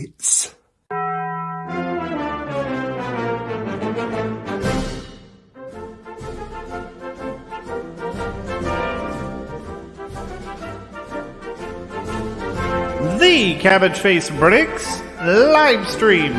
It's The Cabbage Face Bricks live stream.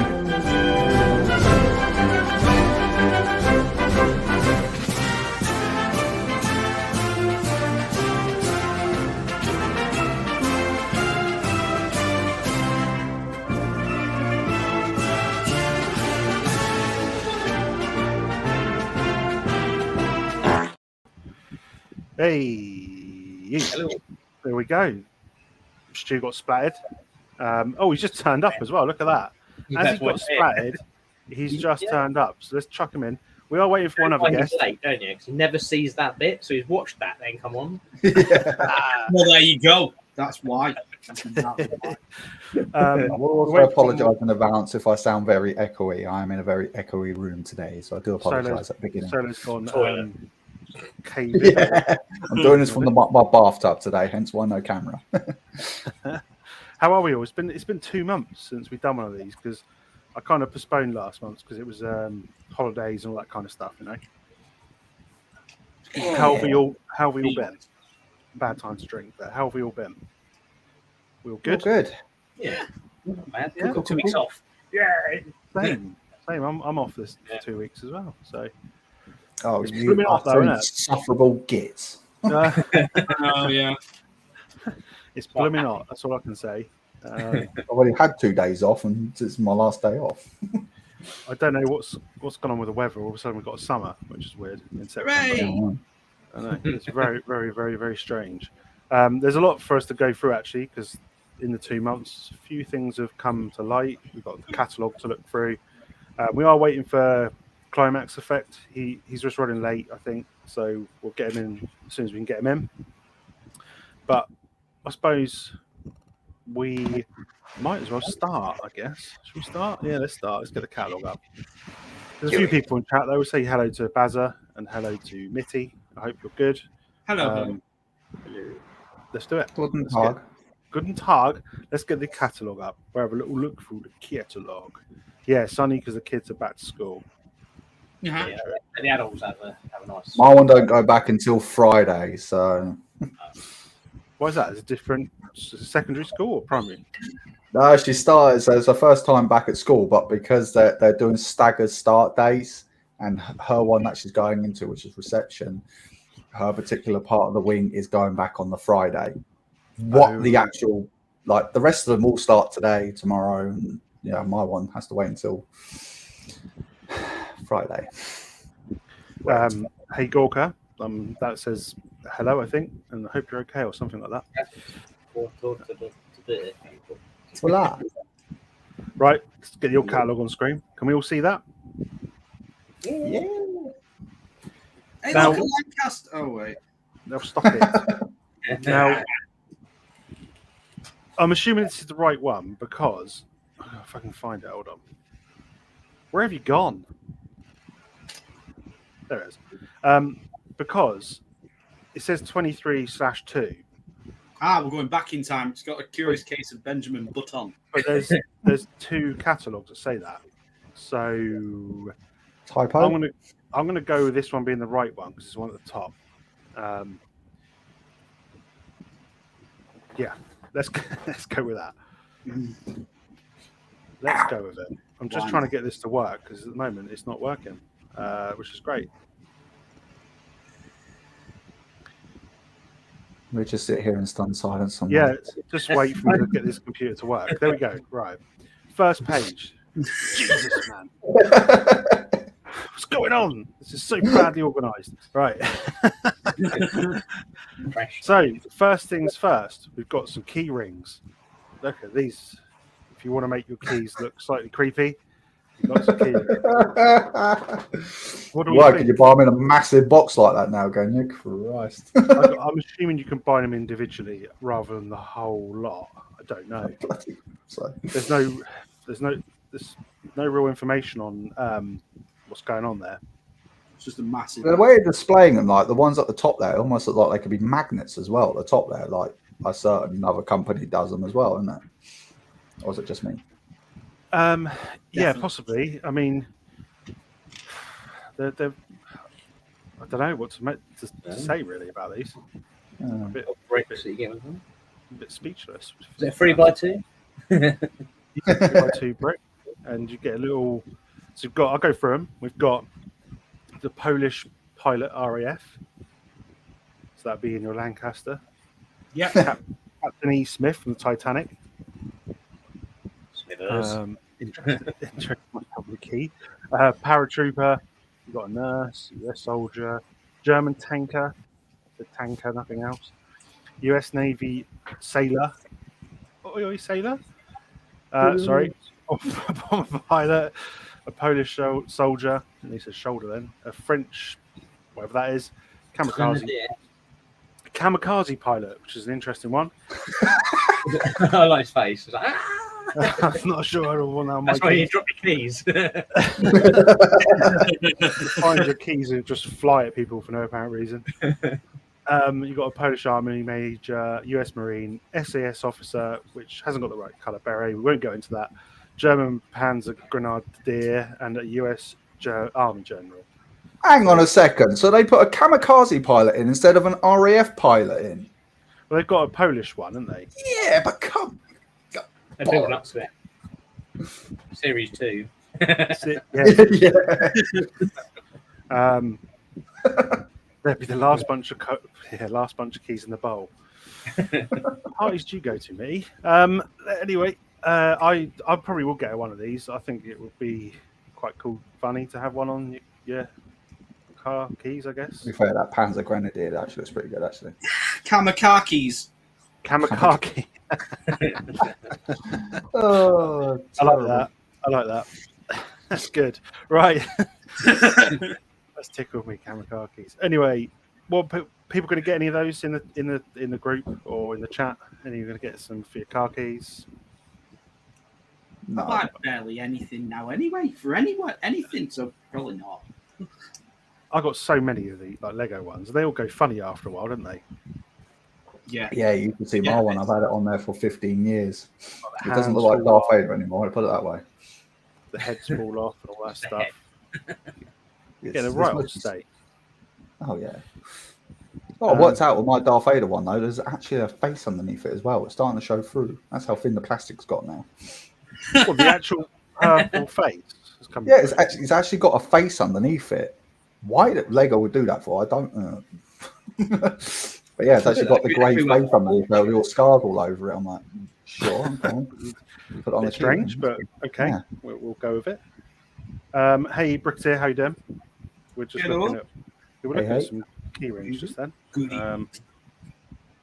Hey, Hello. there we go. Stu got splattered. He's just turned up as well. Look at that. As he got splattered, he's just turned up. So let's chuck him in. We are waiting for one other guest. He's late, don't you? Because he never sees that bit, so he's watched that then come on. Well, there you go. That's why. I will also apologise in advance if I sound very echoey. I am in a very echoey room today, so I do apologise at the beginning. Solo's gone. Yeah. I'm doing this from my bathtub today, hence why no camera. How are we all? It's been 2 months since we've done one of these because I kind of postponed last month because it was holidays and all that kind of stuff, you know. How have we all been? Bad time to drink, but how have we all been? We all good? All good. Yeah. Not bad. Yeah. Got 2 weeks off. Yeah. Same. I'm off this for 2 weeks as well. So Oh, It's you blooming are off though, isn't it? insufferable gits. Oh, yeah. It's blooming hot. That's all I can say. I've already had 2 days off, and it's my last day off. I don't know what's gone on with the weather. All of a sudden we've got a summer, which is weird in September. Hooray! I know it's very, very, very, very strange. There's a lot for us to go through actually, because in the 2 months, a few things have come to light. We've got the catalogue to look through. We are waiting for Climax Effect. He's just running late, I think, so we'll get him in as soon as we can get him in. But I suppose we might as well start, I guess. Should we start? Yeah, let's start. Let's get the catalogue up. There's a few people in chat. They will say hello to Bazza and hello to Mitty. I hope you're good. Hello. Let's do it. Guten Let's Tag. Guten Tag. Let's get the catalogue up. We'll have a little look through the catalogue. Yeah, sunny because the kids are back to school. Uh-huh. Yeah, the adults have a nice. My one don't go back until Friday, so Why is that? Is it different secondary school or primary? no, she started. So it's her first time back at school, but because they're doing staggered start days, and her one that she's going into, which is reception, her particular part of the wing is going back on the Friday. The actual, like the rest of them all start today, tomorrow, and yeah, my one has to wait until Friday. Hey Gorka, that says hello, I think, and I hope you're okay or something like that. Voila. Right, let's get your catalogue on screen. Can we all see that? Yeah. Hey, Now- look, Lancaster. Oh, wait. Now stop it. Now, I'm assuming this is the right one because if I can find it, hold on. Where have you gone? There it is. Because it says 23/2, We're going back in time. It's got a curious case of Benjamin Button. but there's 2 catalogues that say that. So Typo. I'm gonna go with this one being the right one because it's one at the top. Yeah, let's go with that. Let's go with it. I'm just trying to get this to work because at the moment it's not working, which is great. We just sit here in stunned silence. Yeah, just wait for me to get this computer to work. There we go. Right, first page. Jesus, man, what's going on? This is so badly organised. Right. So first things first, we've got some key rings. Look at these. If you want to make your keys look slightly creepy, you've got some key rings. What do we Why think? can you buy them in a massive box like that now? Going, you Christ. I'm assuming you can buy them individually rather than the whole lot. I don't know. So There's no real information on what's going on there. It's just a massive. the way they're displaying them, like the ones at the top there, almost look like they could be magnets as well. At the top there, like a certain other company does them as well, isn't it? Or is it just me? Yeah, Definitely. possibly. I mean, they're I don't know what to say really about these. Uh, A bit Bricks that you get with them. speechless. Is it 3x2? You get 3x2 brick, and you get a little. So you've got. I'll go through them. We've got the Polish pilot RAF. So that'd be in your Lancaster. Yep. Captain E. Smith from the Titanic. Smithers. Interesting, probably key. Paratrooper. You've got a nurse, US soldier, German tanker, the tanker, nothing else. US Navy sailor. Oi, sailor. Sorry, bomber pilot, a Polish soldier. And he says shoulder then. A French, whatever that is, kamikaze pilot, which is an interesting one. I like his face. It's like, ah! I'm not sure I want that. That's why you drop your keys. Find your keys and just fly at people for no apparent reason. You've got a Polish Army major, US Marine, SAS officer, which hasn't got the right colour beret. We won't go into that. German Panzer Grenadier, and a US Army General. Hang on a second. So they put a kamikaze pilot in instead of an RAF pilot in? Well, they've got a Polish one, haven't they? Yeah, but come. They're building up to it. Series 2. Yeah. Yeah. That'd be the last bunch of keys in the bowl. Parties do you go to, me? Anyway, I probably will get one of these. I think it would be quite cool, funny to have one on your car keys, I guess. To be fair, that Panzer Grenadier actually looks pretty good, actually. Kamakakis. Kamikaze. Oh, I like that. That's good. Right. That's tickled me, kamikazes. Anyway, what people going to get any of those in the group or in the chat? Any you going to get some for your car keys? No. I buy barely anything now anyway, for anything, so probably not. I got so many of the like Lego ones. They all go funny after a while, don't they? Yeah. Yeah, you can see my one. I've had it on there for 15 years. The It doesn't look hands like fall Darth off, Vader anymore, I'll put it that way. the heads fall off and all that stuff. It's Get a right old mostly- state. Oh, yeah. Oh, it worked out with my Darth Vader one, though. There's actually a face underneath it as well. It's starting to show through. That's how thin the plastic's got now. Well, the actual purple face has come. Yeah, through. it's actually got a face underneath it. Why Lego would do that for, I don't know. But yeah, it's actually got the grey face underneath there with all scars all over it. I'm like, sure, okay. Put it on It's the strange, sheet. but okay, Yeah. we'll go with it. Hey, Bricketeer, how you doing? We're just Hello. looking at Hey. some key rings just then. Good.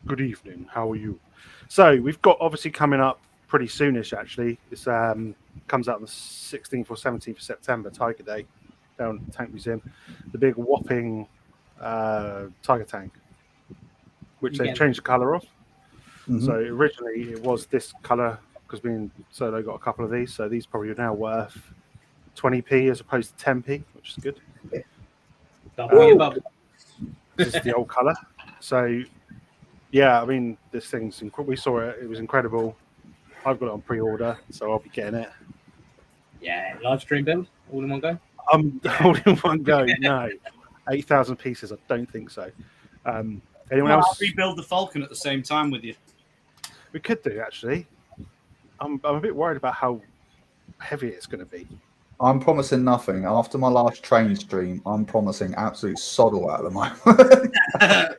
Good evening. How are you? So we've got obviously coming up pretty soonish. Actually, this comes out on the 16th or 17th of September, Tiger Day, down at the Tank Museum. The big whopping Tiger Tank, which they've changed the colour of. Mhm. So originally it was this colour because me and Solo got a couple of these. So these probably are now worth 20p as opposed to 10p, which is good. Double your bubble. This is the old colour. So yeah, I mean this thing's we saw it. It was incredible. I've got it on pre-order, so I'll be getting it. Yeah, live stream build, all in one go. I'm holding one go. No, 8,000 pieces. I don't think so. Anyone I'll else? rebuild the Falcon at the same time with you. We could do actually. I'm a bit worried about how heavy it's going to be. I'm promising nothing. After my last train stream, I'm promising absolute sod all at the moment.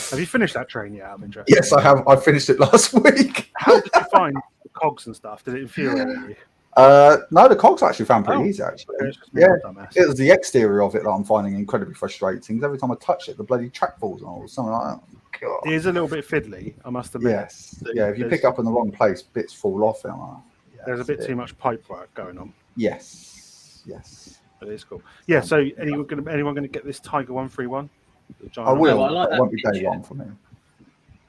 Have you finished that train yet? I'm interested. Yes, I have. I finished it last week. How did you find the cogs and stuff? Did it infuriate you? No, the cogs I actually found pretty Oh. easy, actually. It's just me, Yeah, I'm a dumbass. it was the exterior of it that I'm finding incredibly frustrating. 'Cause every time I touch it, the bloody track falls on or something like that. God. It is a little bit fiddly, I must admit. Yes. Yeah, if you pick up in the wrong place, bits fall off. And I'm like, yeah, There's a bit that's too it. much pipe work going on, Yes. Yes. but it's cool. Yeah. So anyone going to get this Tiger 131? The giant I will. I like It that won't be day picture. one for me.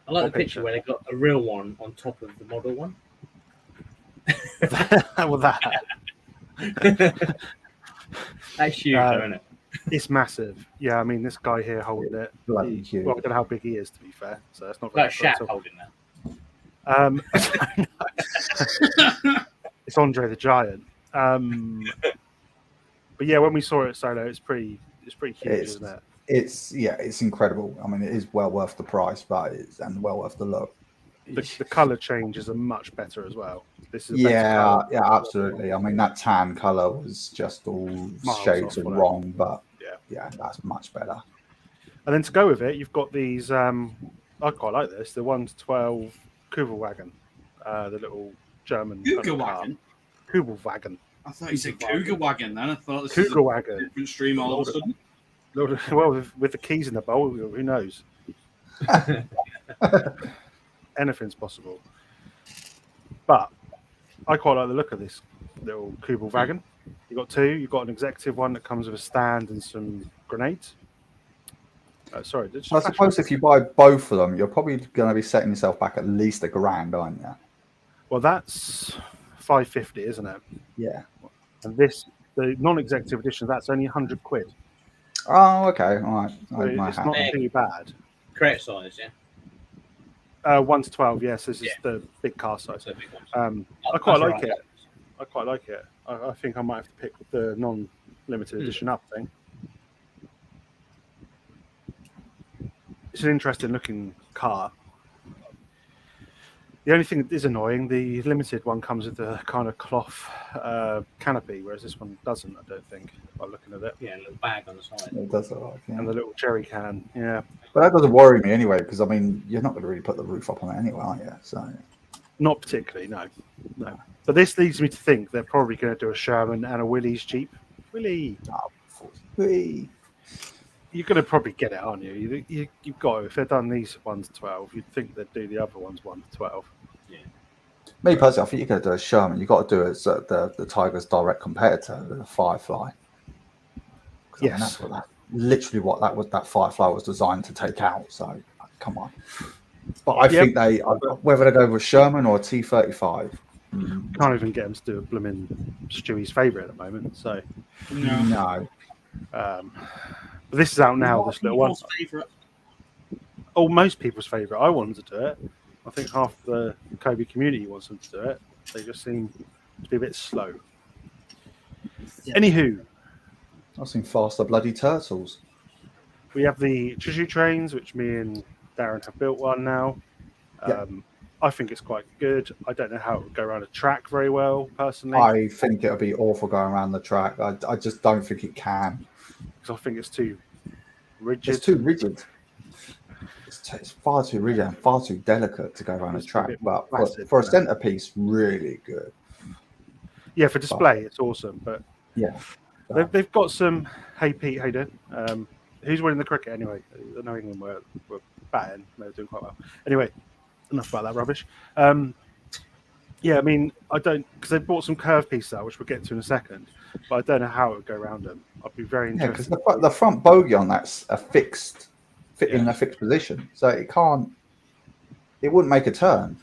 I like What the picture where they got a real one on top of the model one. Well, that That's huge, Uh, though, isn't it? it's massive. Yeah, I mean this guy here holding it. Bloody huge. Well, I don't know how big he is, to be fair. So that's not Like very Shaq good at all. holding that. It's Andre the Giant. But yeah, when we saw it solo, it's pretty huge, isn't it? It's incredible. I mean, it is well worth the price, but and well worth the look. The color changes are much better as well. This is a better Yeah, colour. yeah, absolutely. I mean, that tan color was just all Miles shades off, of wasn't it? wrong, but Yeah. yeah, that's much better. And then to go with it, you've got these. I quite like this. The 1-12 Kugelwagen, the little German Cougar car. wagon. Kugelwagen. I thought you said cougar wagon. Then I thought this was a Kugelwagen. different stream all of a sudden. Well, with the keys in the bowl, who knows? Anything's possible. But I quite like the look of this little Kugelwagen. You've got two. You've got an executive one that comes with a stand and some grenades. Sorry. I suppose if you buy both of them, you're probably going to be setting yourself back at least $1,000, aren't you? Well, that's $550, isn't it? Yeah. And this, the non-executive edition, that's only £100. Oh, okay. All right. So it's not too bad. Correct size, yeah. 1-12, yes. This is the big car size. So big ones. I quite like it. I quite like it. I think I might have to pick the non-limited edition up thing. It's an interesting looking car. The only thing that is annoying, the limited one comes with the kind of cloth canopy, whereas this one doesn't, I don't think, by looking at it. Yeah, a little bag on the side. It does look like, yeah. And the little jerry can, yeah. But that doesn't worry me anyway, because I mean, you're not going to really put the roof up on it anyway, are you? So, Not particularly, no. But this leads me to think they're probably going to do a Sherman and a Willys Jeep. Willie, you're going to probably get it, aren't you? You've got to. If they've done these 1-12, you'd think they'd do the other ones 1-12. Yeah. me personally, I think you're going to do a Sherman. You've got to do it as the Tiger's direct competitor, the Firefly. I mean, that's literally what that Firefly was designed to take out. So come on. But I think whether they go with Sherman or a T35. Can't even get them to do a blooming Stewie's favourite at the moment. So No. but this is out now. This little one. Favorite. Oh, most people's favourite. I want them to do it. I think half the Cobi community wants them to do it. They just seem to be a bit slow. Yeah. Anywho, I've seen faster bloody turtles. we have the choo-choo trains, which me and Darren have built one now. I think it's quite good. I don't know how it would go around a track very well, personally. I think it'll be awful going around the track. I just don't think it can. Because I think it's too rigid. It's too rigid. It's far too rigid and far too delicate to go around a track. But for a centerpiece, really good. Yeah, for display, it's awesome. But yeah, they've got some. Hey Pete, how you doing? Who's winning the cricket anyway? I know England were batting. They were doing quite well. Anyway, enough about that rubbish. Yeah, I mean, I don't, because they bought some curve pieces out, which we'll get to in a second. But I don't know how it would go around them. I'd be very interested. Yeah, because the front bogey on that's in a fixed position, so it wouldn't make a turn.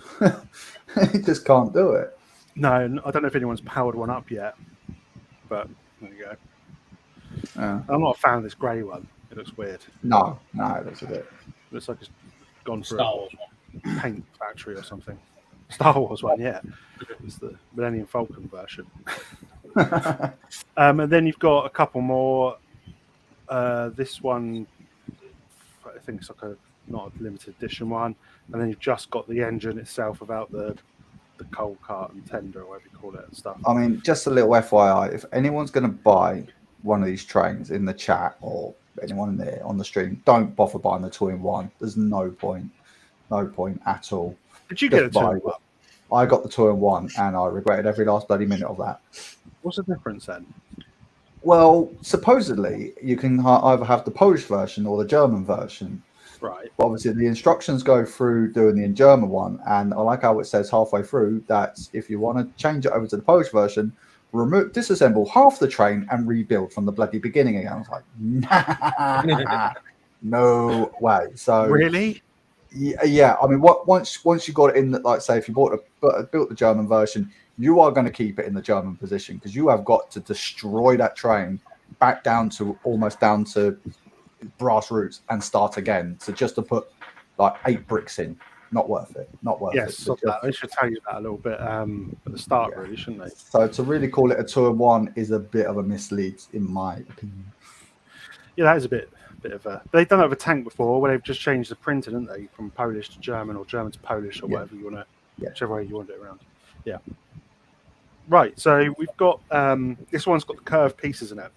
It just can't do it. No, I don't know if anyone's powered one up yet, but there you go. I'm not a fan of this grey one. It looks weird. No, that's a bit. It looks like it's gone for Star Wars a paint factory or something. Star Wars one, yeah. It's the Millennium Falcon version. And then you've got a couple more. This one, I think it's like not a limited edition one. And then you've just got the engine itself without the coal cart and tender or whatever you call it and stuff. I mean, just a little FYI, if anyone's going to buy one of these trains in the chat or anyone in there on the stream, don't bother buying the 2-in-1. There's no point at all. Did you get a 2-in-1? I got the 2-in-1 and I regretted every last bloody minute of that. What's the difference then? Well, supposedly you can either have the Polish version or the German version. Right. But obviously, the instructions go through doing the German one, and I like how it says halfway through that if you want to change it over to the Polish version, disassemble half the train and rebuild from the bloody beginning again. I was like, nah, no way. So really? Yeah. I mean, once you got it in, like say, if you built the German version, you are going to keep it in the German position because you have got to destroy that train back almost down to brass roots and start again. So just to put like 8 bricks in, not worth it. Not worth Yes, it. stop that. I should tell you that a little bit at the start, really, shouldn't they? So to really call it a 2-in-1 is a bit of a mislead, in my opinion. Yeah, that is a bit of a. They've done that with a tank before, where they've just changed the printing, haven't they, from Polish to German or German to Polish or whatever you want to, whichever way you want it around. Yeah. Right. So we've got this one's got the curved pieces in it.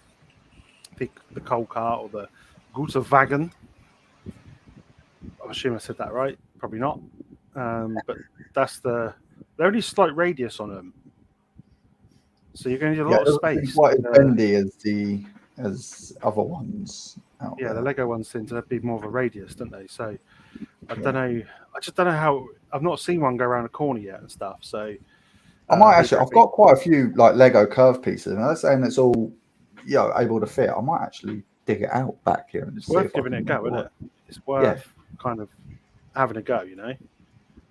The coal cart or the Güterwagen. I assume I said that right. Probably not. But that's they're only slight radius on them, so you're going to need a lot of space. Quite as bendy as other ones. The Lego ones tend to be more of a radius, don't they? So I don't know. I just don't know how. I've not seen one go around a corner yet and stuff. So I might actually. I've got quite a few like Lego curve pieces, and I'm saying it's all able to fit. I might actually dig it out back here and it's worth giving it a go, isn't it? It's worth kind of having a go,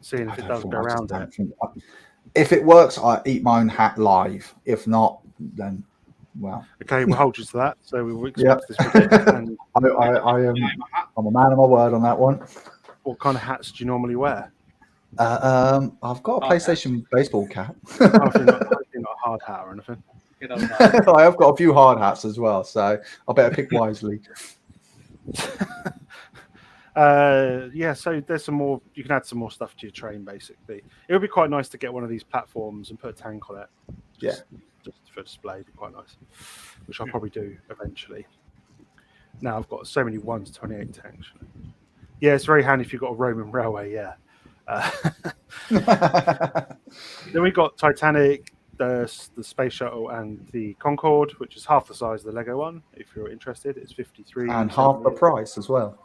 seeing if it does go around it. If it works, I eat my own hat live. If not, then well. Okay, we'll hold you to that. So we will expect this bit. And I'm a man of my word on that one. What kind of hats do you normally wear? I've got a PlayStation baseball cap. Hopefully not a hard hat or anything. I have got a few hard hats as well, so I better pick wisely. So there's some more. You can add some more stuff to your train. Basically, it would be quite nice to get one of these platforms and put a tank on it. Just for display, it'd be quite nice. Which I'll probably do eventually. Now I've got so many 1-28 tanks. Yeah, it's very handy if you've got a Roman railway. Yeah. Then we've got Titanic, the space shuttle, and the Concorde, which is half the size of the Lego one. If you're interested, it's 53 and half the price as well.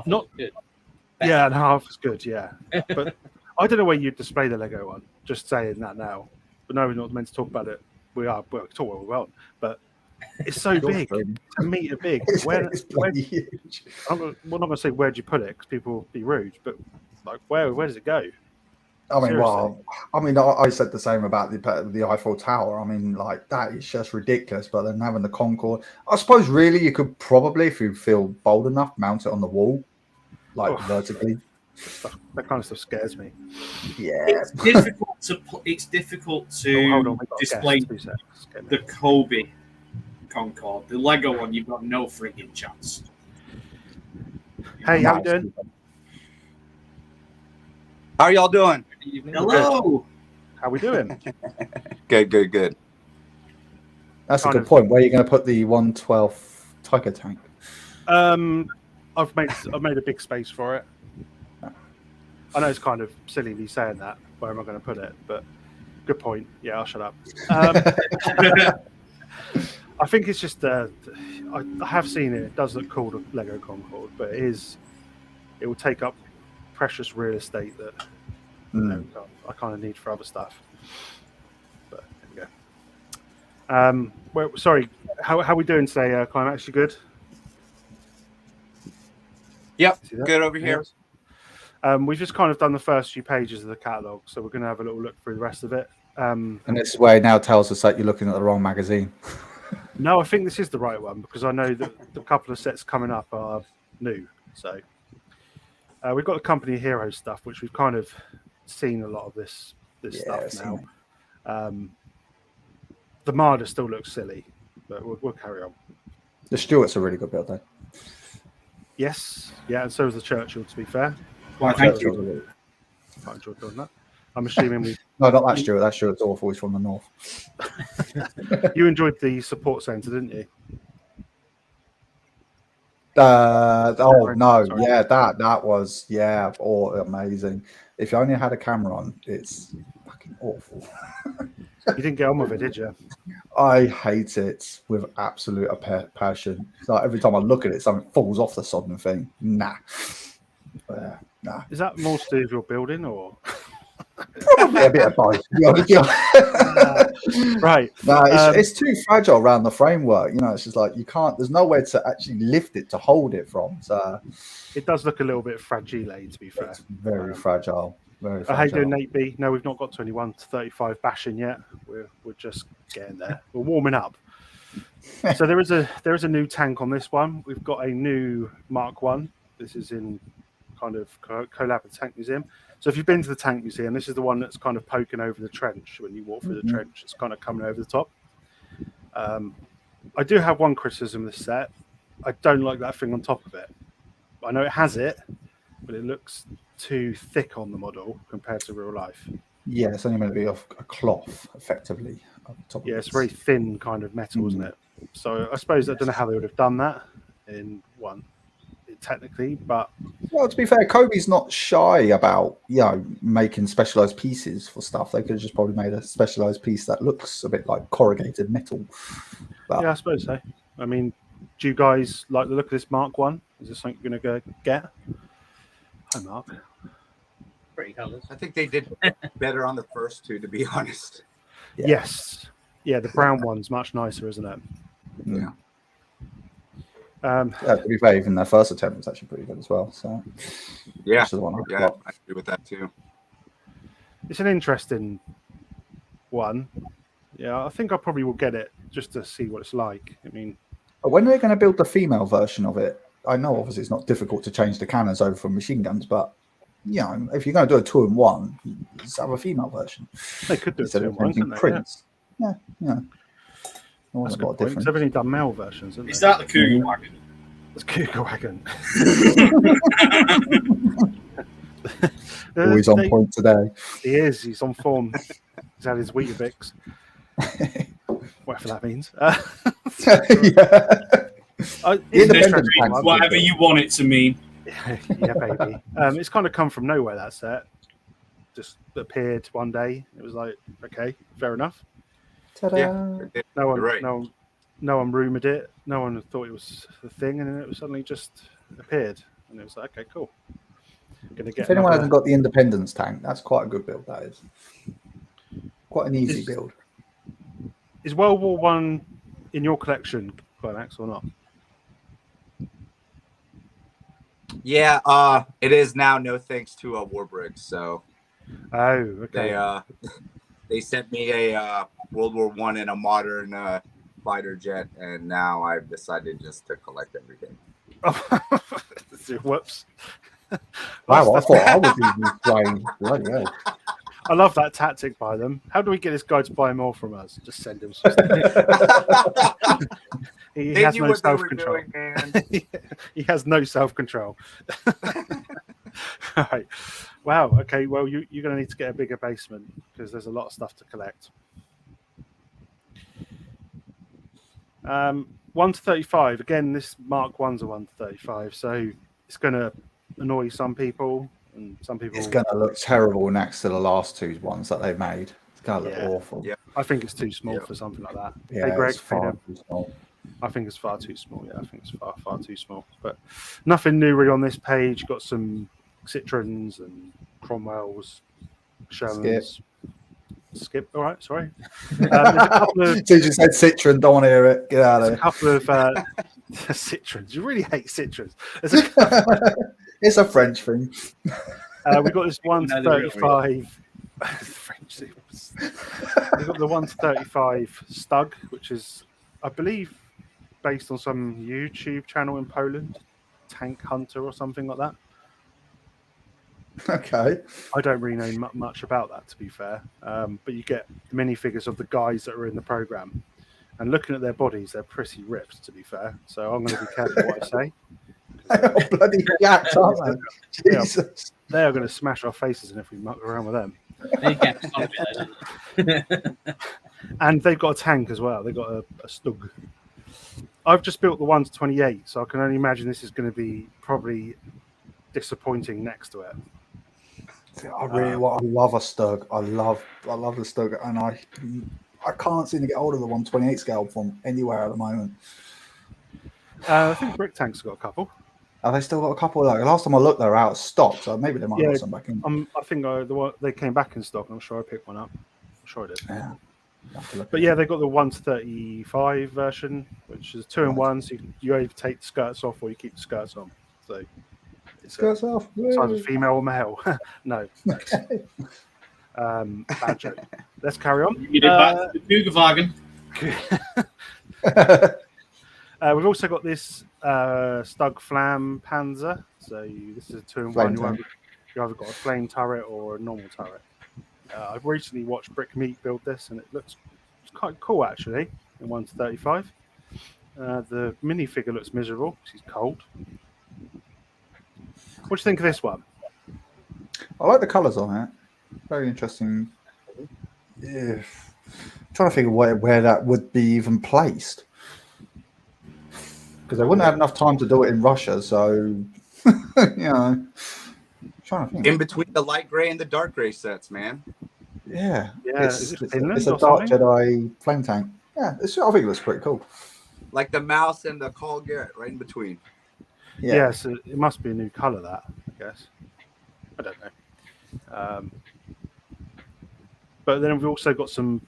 Not good. Yeah, and half is good. Yeah, but I don't know where you'd display the Lego one. Just saying that now, but no, we're not meant to talk about it. We are. We'll talk what we want, but it's so big, a meter big. Huge. We're not going to say where'd you put it because people will be rude, but like where does it go? I mean, I said the same about the Eiffel Tower. I mean, like that is just ridiculous. But then having the Concorde, I suppose, really, you could probably, if you feel bold enough, mount it on the wall, like vertically. That kind of stuff scares me. Yeah, it's difficult to display the Cobi Concorde. The Lego one, you've got no frigging chance. Hey, how you doing? How are y'all doing? Hello. How we doing? Good. That's a good point. Where are you going to put the 112 Tiger tank? I've made a big space for it. I know it's kind of silly me saying that. Where am I going to put it? But good point. Yeah, I'll shut up. I think it's just I have seen it. It does look cool, the Lego Concorde, but it will take up precious real estate that I kind of need for other stuff. But there we go. Sorry, how are we doing today? Climb actually good. Yep, good over here. We've just kind of done the first few pages of the catalogue, so we're going to have a little look through the rest of it. And this way now tells us that you're looking at the wrong magazine. No, I think this is the right one because I know that the couple of sets coming up are new. So we've got the Company Hero stuff, which we've kind of seen a lot of this stuff now. The Marder still looks silly, but we'll carry on. The Stuart's a really good build, though. Yes, yeah, and so is the Churchill, to be fair. Well, thank you. I enjoyed doing that. I'm assuming we. No, not that Stuart. That Stuart's awful. He's from the north. You enjoyed the support centre, didn't you? No, Sorry. yeah, that was amazing. If you only had a camera on, it's fucking awful. You didn't get on with it, did you? I hate it with absolute passion. It's like every time I look at it, something falls off the sodden thing. Nah. Is that more to do with your building or? Probably a bit of both. Right. No, it's too fragile around the framework. It's just like you can't. There's nowhere to actually lift it to hold it from. So it does look a little bit fragile, to be fair. It's very fragile. Very fragile. How you doing, Nate B? No, we've not got 21 to 35 bashing yet. We're just getting there. We're warming up. So there is a new tank on this one. We've got a new Mark 1. This is in kind of collab with the Tank Museum. So if you've been to the Tank Museum, this is the one that's kind of poking over the trench. When you walk through the trench, it's kind of coming over the top. I do have one criticism of this set. I don't like that thing on top of it. I know it has it, but it looks too thick on the model compared to real life. Yeah, it's only going to be off a cloth, effectively. On top Yeah, of it's very thin kind of metal, isn't it? So I suppose I don't know how they would have done that in one, technically, but Well, to be fair, Cobi's not shy about making specialized pieces for stuff. They could have just probably made a specialized piece that looks a bit like corrugated metal. But yeah, I suppose so. I mean, do you guys like the look of this Mark One? Is this something you're going to go get? Hi, Mark. Pretty colours. I think they did better on the first two, to be honest. Yeah. Yes. Yeah, the brown one's much nicer, isn't it? Yeah. Um, To be fair, even their first attempt was actually pretty good as well. So Yeah, this is the one I've yeah, got. I agree with that too. it's an interesting one. Yeah, I think I probably will get it just to see what it's like. I mean, But when are they going to build the female version of it? I know obviously it's not difficult to change the cannons over from machine guns, but if you're going to do a 2-in-1, just have a female version. they could do it Instead two of in one, changing couldn't they? prints. Yeah. That's a a lot good of point. difference. They've only done male versions, haven't Is they? that the Cougar wagon? It's Cougar Wagon. Always on point today. He is. He's on form. He's had his Weetabix. Whatever that means. Independent tanks. Whatever you want it to mean. Yeah, baby. It's kind of come from nowhere, that set. Just appeared one day. It was like, okay, fair enough. Ta-da. Yeah, No one, You're right. no one rumored it. No one thought it was a thing, and then it was suddenly just appeared, and it was like, okay, cool. Gonna get If anyone another- hasn't got the Independence tank, that's quite a good build. That is quite an easy Is- build. Is World War One in your collection, Climax, or not? Yeah, it is now. No thanks to Warbricks. So Oh, okay. they sent me a World War One and a modern fighter jet, and now I've decided just to collect everything. Whoops. Wow, I thought I would be playing. Bloody hell. I love that tactic by them. How do we get this guy to buy more from us? Just send him some stuff. He They has knew no what they were self-control. doing, man. He has no self-control. All right. Wow. Okay. Well, you're going to need to get a bigger basement because there's a lot of stuff to collect. 1 to 35. Again, this Mark 1's a 1 to 35, so it's going to annoy some people, and some people. It's going to look terrible next to the last two ones that they made. It's going to look awful. Yeah. I think it's too small Yeah. for something like that. Yeah, Hey, Greg, it's far too small. I think it's far too small. Yeah, I think it's far too small. But nothing new really on this page. Got some Citroens and Cromwells, Shermans. Skip. All right, sorry. There's a couple of, So you just said Citroen, don't want to hear it. Get out there's of a couple of Citroens. You really hate Citroens. There's a, It's a French thing. we got this 1 to No, they're really 35. French. We've got the 1 to 35 Stug, which is, I believe, based on some YouTube channel in Poland, Tank Hunter or something like that. Okay. I don't really know much about that, to be fair. But you get minifigures of the guys that are in the program, and looking at their bodies, they're pretty ripped, to be fair. So I'm going to be careful what I say. Oh, bloody yaks, aren't they? Yeah. Jesus. They are going to smash our faces in if we muck around with them. They get on a bit, don't they? And they've got a tank as well. They've got a Stug. I've just built the 1 to 28, so I can only imagine this is going to be probably disappointing next to it. I love a Stug. I love the Stug, and I can't seem to get hold of the 128 scale from anywhere at the moment. I think Brick Tank's got a couple. Have they still got a couple? Like last time I looked, they were out of stock, so maybe they might Yeah, have some back in. I think they came back in stock, and I'm sure I picked one up. I'm sure I did. Yeah. Have to look But at yeah, they've got the 1 to 35 version, which is 2-in-1, so you either take the skirts off or you keep the skirts on. So it's skirts off. it's either female or male. No. Bad joke. Let's carry on. You did back to the Cougar wagon. We've also got this Stug Flam Panzer. So this is a 2-in-1. You either got a flame turret or a normal turret. I've recently watched Brick Meat build this, and it's quite cool actually. In 1/35. The minifigure looks miserable because he's cold. What do you think of this one? I like the colours on it. Very interesting. Yeah. I'm trying to figure where that would be even placed. Because they wouldn't have enough time to do it in Russia, so I'm trying to think. In between the light gray and the dark gray sets, man. Yeah. It's a Dark Jedi flame tank. Yeah, I think it looks pretty cool. Like the mouse and the Call Garrett right in between. Yeah, so it must be a new colour, that, I guess. I don't know. But then we've also got some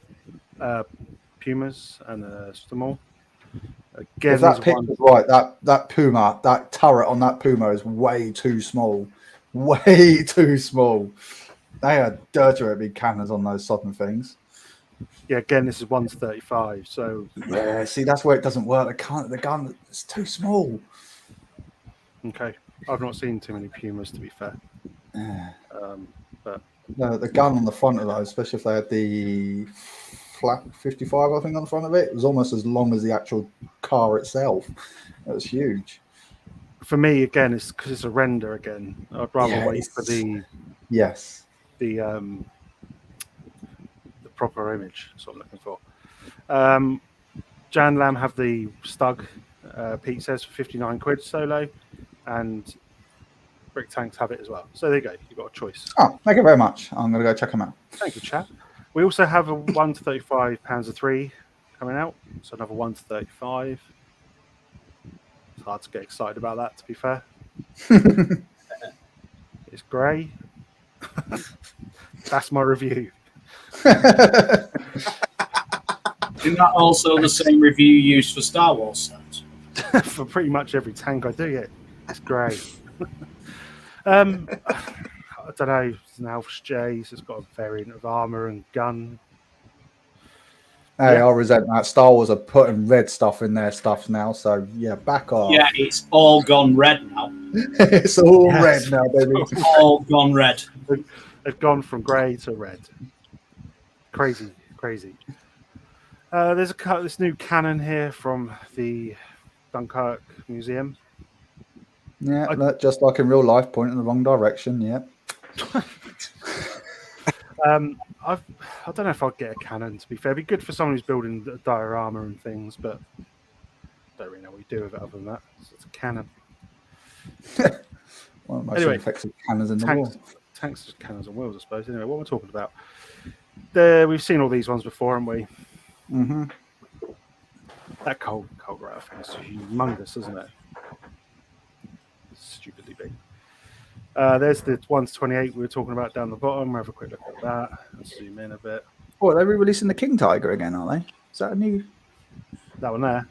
Pumas and a Stamol. Again, if that picture's right, that Puma, that turret on that Puma is way too small. Way too small. They are dirty big cannons on those southern things. Yeah, again, this is 1/35. So yeah, see, that's where it doesn't work. The gun is too small. Okay, I've not seen too many Pumas, to be fair. Yeah. But no, the gun on the front of those, especially if they had the flat 55, I think, on the front of it, it was almost as long as the actual car itself. It was huge. For me, again, it's because it's a render. Again, I'd rather wait for the proper image. That's what I'm looking for. Jan Lam have the Stug. Pete says for 59 quid solo, and Brick Tanks have it as well. So there you go. You've got a choice. Oh, thank you very much. I'm going to go check them out. Thank you, chat. We also have a 1/35 Panzer III coming out. So another 1/35. It's hard to get excited about that, to be fair. It's grey. That's my review. Isn't that also the same review used for Star Wars sets? For pretty much every tank I do, yeah. It's grey. I don't know. It's an Alpha J, so it's got a variant of armour and gun. Hey, I resent that. Star Wars are putting red stuff in their stuff now, so yeah, back off. Yeah, it's all gone red now. It's all red now, baby. It's all gone red. They've gone from grey to red. Crazy. There's this new cannon here from the Dunkirk Museum. Yeah, just like in real life, pointing in the wrong direction. Yeah. I don't know if I'd get a cannon, to be fair. It'd be good for someone who's building diorama and things, but I don't really know what you do with it other than that. It's a cannon. One of the most effective cannons in the world. Tanks are cannons on wheels, I suppose. Anyway, what we're talking about. We've seen all these ones before, haven't we? Mm-hmm. That cold graph thing is humongous, isn't it? It's stupidly big. There's the 1/28 we were talking about down the bottom. We'll have a quick look at that. Let's zoom in a bit. Oh, are they re-releasing the King Tiger again, are they? Is that a new? That one there?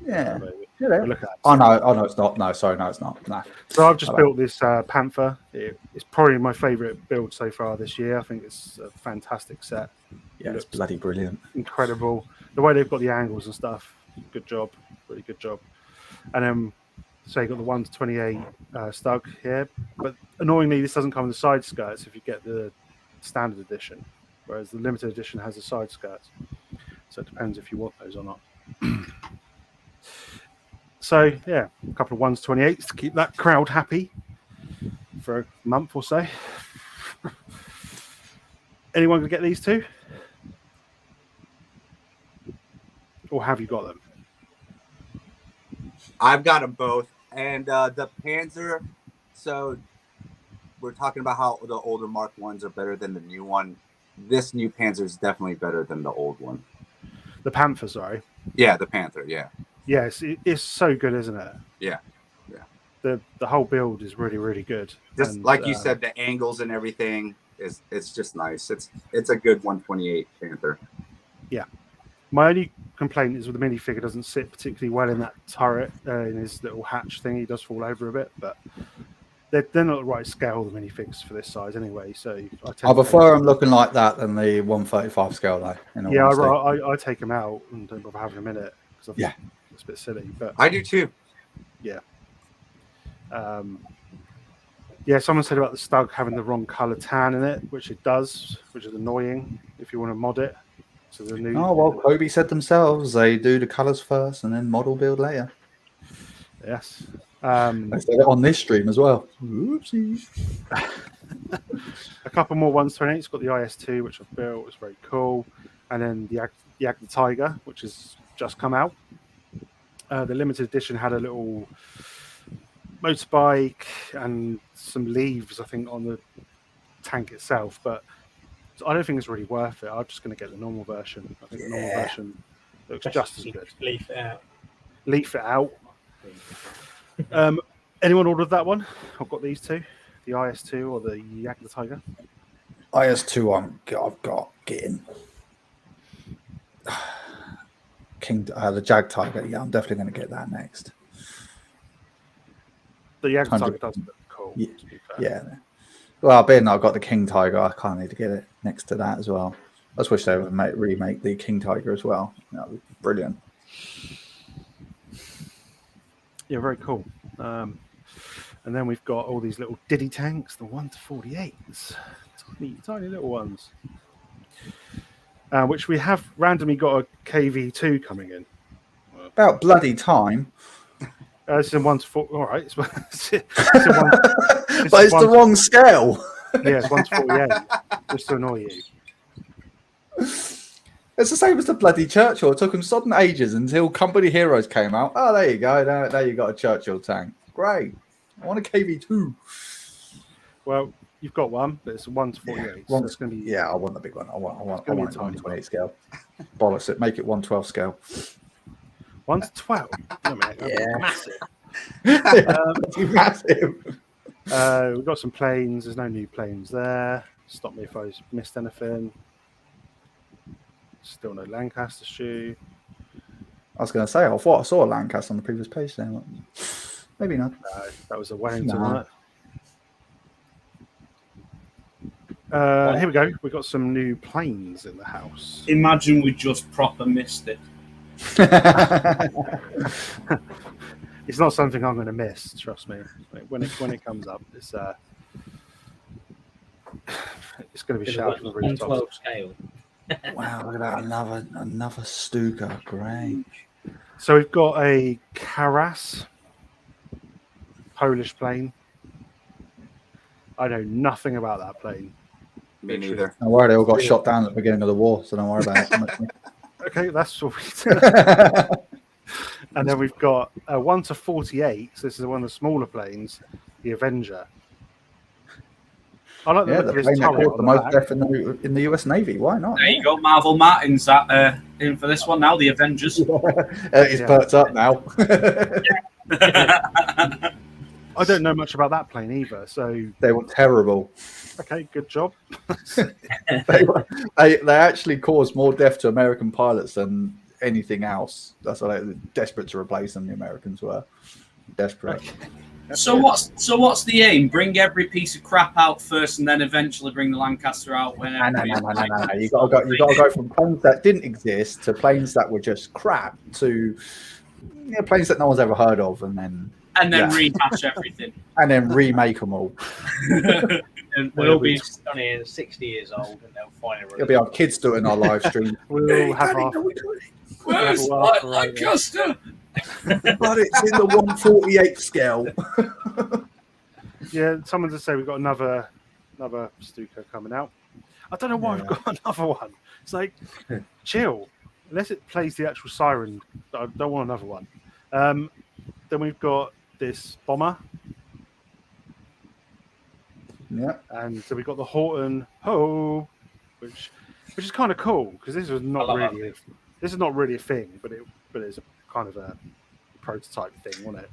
Yeah. We'll look at that. Oh no, it's not. No, sorry, no, it's not. No. So I've just built this Panther. It's probably my favourite build so far this year. I think it's a fantastic set. Yeah, it's bloody brilliant. Incredible. The way they've got the angles and stuff. Good job. Really good job. And then, so you've got the 1/28 Stug here. But annoyingly, this doesn't come with the side skirts if you get the standard edition. Whereas the limited edition has the side skirts. So it depends if you want those or not. So, yeah, a couple of 1/28s to keep that crowd happy for a month or so. Anyone going to get these two? Or have you got them? I've got them both. And the Panzer, so we're talking about how the older Mark 1s are better than the new one. This new Panzer is definitely better than the old one. The Panther, sorry. Yeah, the Panther, yeah. Yes, it's so good, isn't it? Yeah. The whole build is really, really good. Just and, like you said, the angles and everything it's just nice. It's a good 1/28 Panther. Yeah. My only complaint is with the minifigure doesn't sit particularly well in that turret, in his little hatch thing. He does fall over a bit, but they're not the right scale, the minifigs, for this size anyway. So I prefer them looking like that than the 1/35 scale, though. Yeah, I take them out and don't bother having them in it. Yeah. looks a bit silly, but I do too. yeah. Yeah, someone said about the Stug having the wrong color tan in it, which it does, which is annoying if you want to mod it. So the new. Oh well, Cobi said themselves they do the colors first and then model build later. Yes. They said it on this stream as well. Oopsie. A couple more 128's got the IS2, which I've built. It's very cool. And then the Agda Tiger, which has just come out. The limited edition had a little motorbike and some leaves, I think, on the tank itself. But I don't think it's really worth it. I'm just going to get the normal version. I think the normal version looks just as good. Leaf it out. Leaf it out. Anyone ordered that one? I've got these two. The IS2 or the Agda Tiger? IS2 I've got getting King the Jag Tiger. Yeah, I'm definitely going to get that next. The Agda Tiger does look cool. Yeah, yeah. Well, being that I've got the King Tiger, I kind of need to get it next to that as well. I just wish they would remake the King Tiger as well. That would be brilliant. Yeah, very cool. And then we've got all these little Diddy tanks, the 1-48s, tiny little ones, which we have randomly got a KV2 coming in. About bloody time. It's in 1-4. All right, it's but it's the wrong scale. Yeah, it's 1-48. Just to annoy you. It's the same as the bloody Churchill. It took them sodden ages until Company Heroes came out. Oh, there you go. There you got a Churchill tank. Great. I want a KV2. Well, you've got one, but it's a 1-48. So it's going to be... Yeah, I want the big one. I want a 128 scale. Bollocks it. Make it 112 scale. 1-12? Yeah. Massive. Massive. We've got some planes. There's no new planes there. Stop me if I missed anything. Still no Lancaster shoe. I was going to say, I thought I saw a Lancaster on the previous page there. Maybe not. That was a Wellington, wasn't it? Here we go. We've got some new planes in the house. Imagine we just proper missed it. It's not something I'm going to miss, trust me. When it comes up, it's going to be shouted from the rooftops. 112 scale. Wow, look at that. Another Stuka. Great. So we've got a Karas Polish plane. I know nothing about that plane. Me neither. Don't worry, they all got shot down at the beginning of the war, so don't worry about it. Okay, that's sweet. And then we've got a 1-48. So this is one of the smaller planes, the Avenger. I like the look of his turret. The most death in the US Navy. Why not? There you go, Marvel Martin's in for this one now. The Avengers. He's perked up now. I don't know much about that plane either, so they were terrible. Okay, good job. they actually caused more death to American pilots than anything else. That's why they were desperate to replace them. The Americans were desperate. So what's the aim? Bring every piece of crap out first, and then eventually bring the Lancaster out when. No. You got to go from planes that didn't exist to planes that were just crap to planes that no one's ever heard of, and then rehash everything, and then remake them all. And we'll be stunning 60 years old, and they'll find it. It'll be our kids doing our live stream. We'll have Where's my Lancaster? But it's in the 148 scale. Yeah, someone just say we've got another Stuka coming out. I don't know why we've got another one. It's like, chill. Unless it plays the actual siren, I don't want another one. Then we've got this bomber. Yeah. And so we've got the Horton Ho, which is kind of cool because this is not really a thing, but it's a kind of a prototype thing, wasn't it?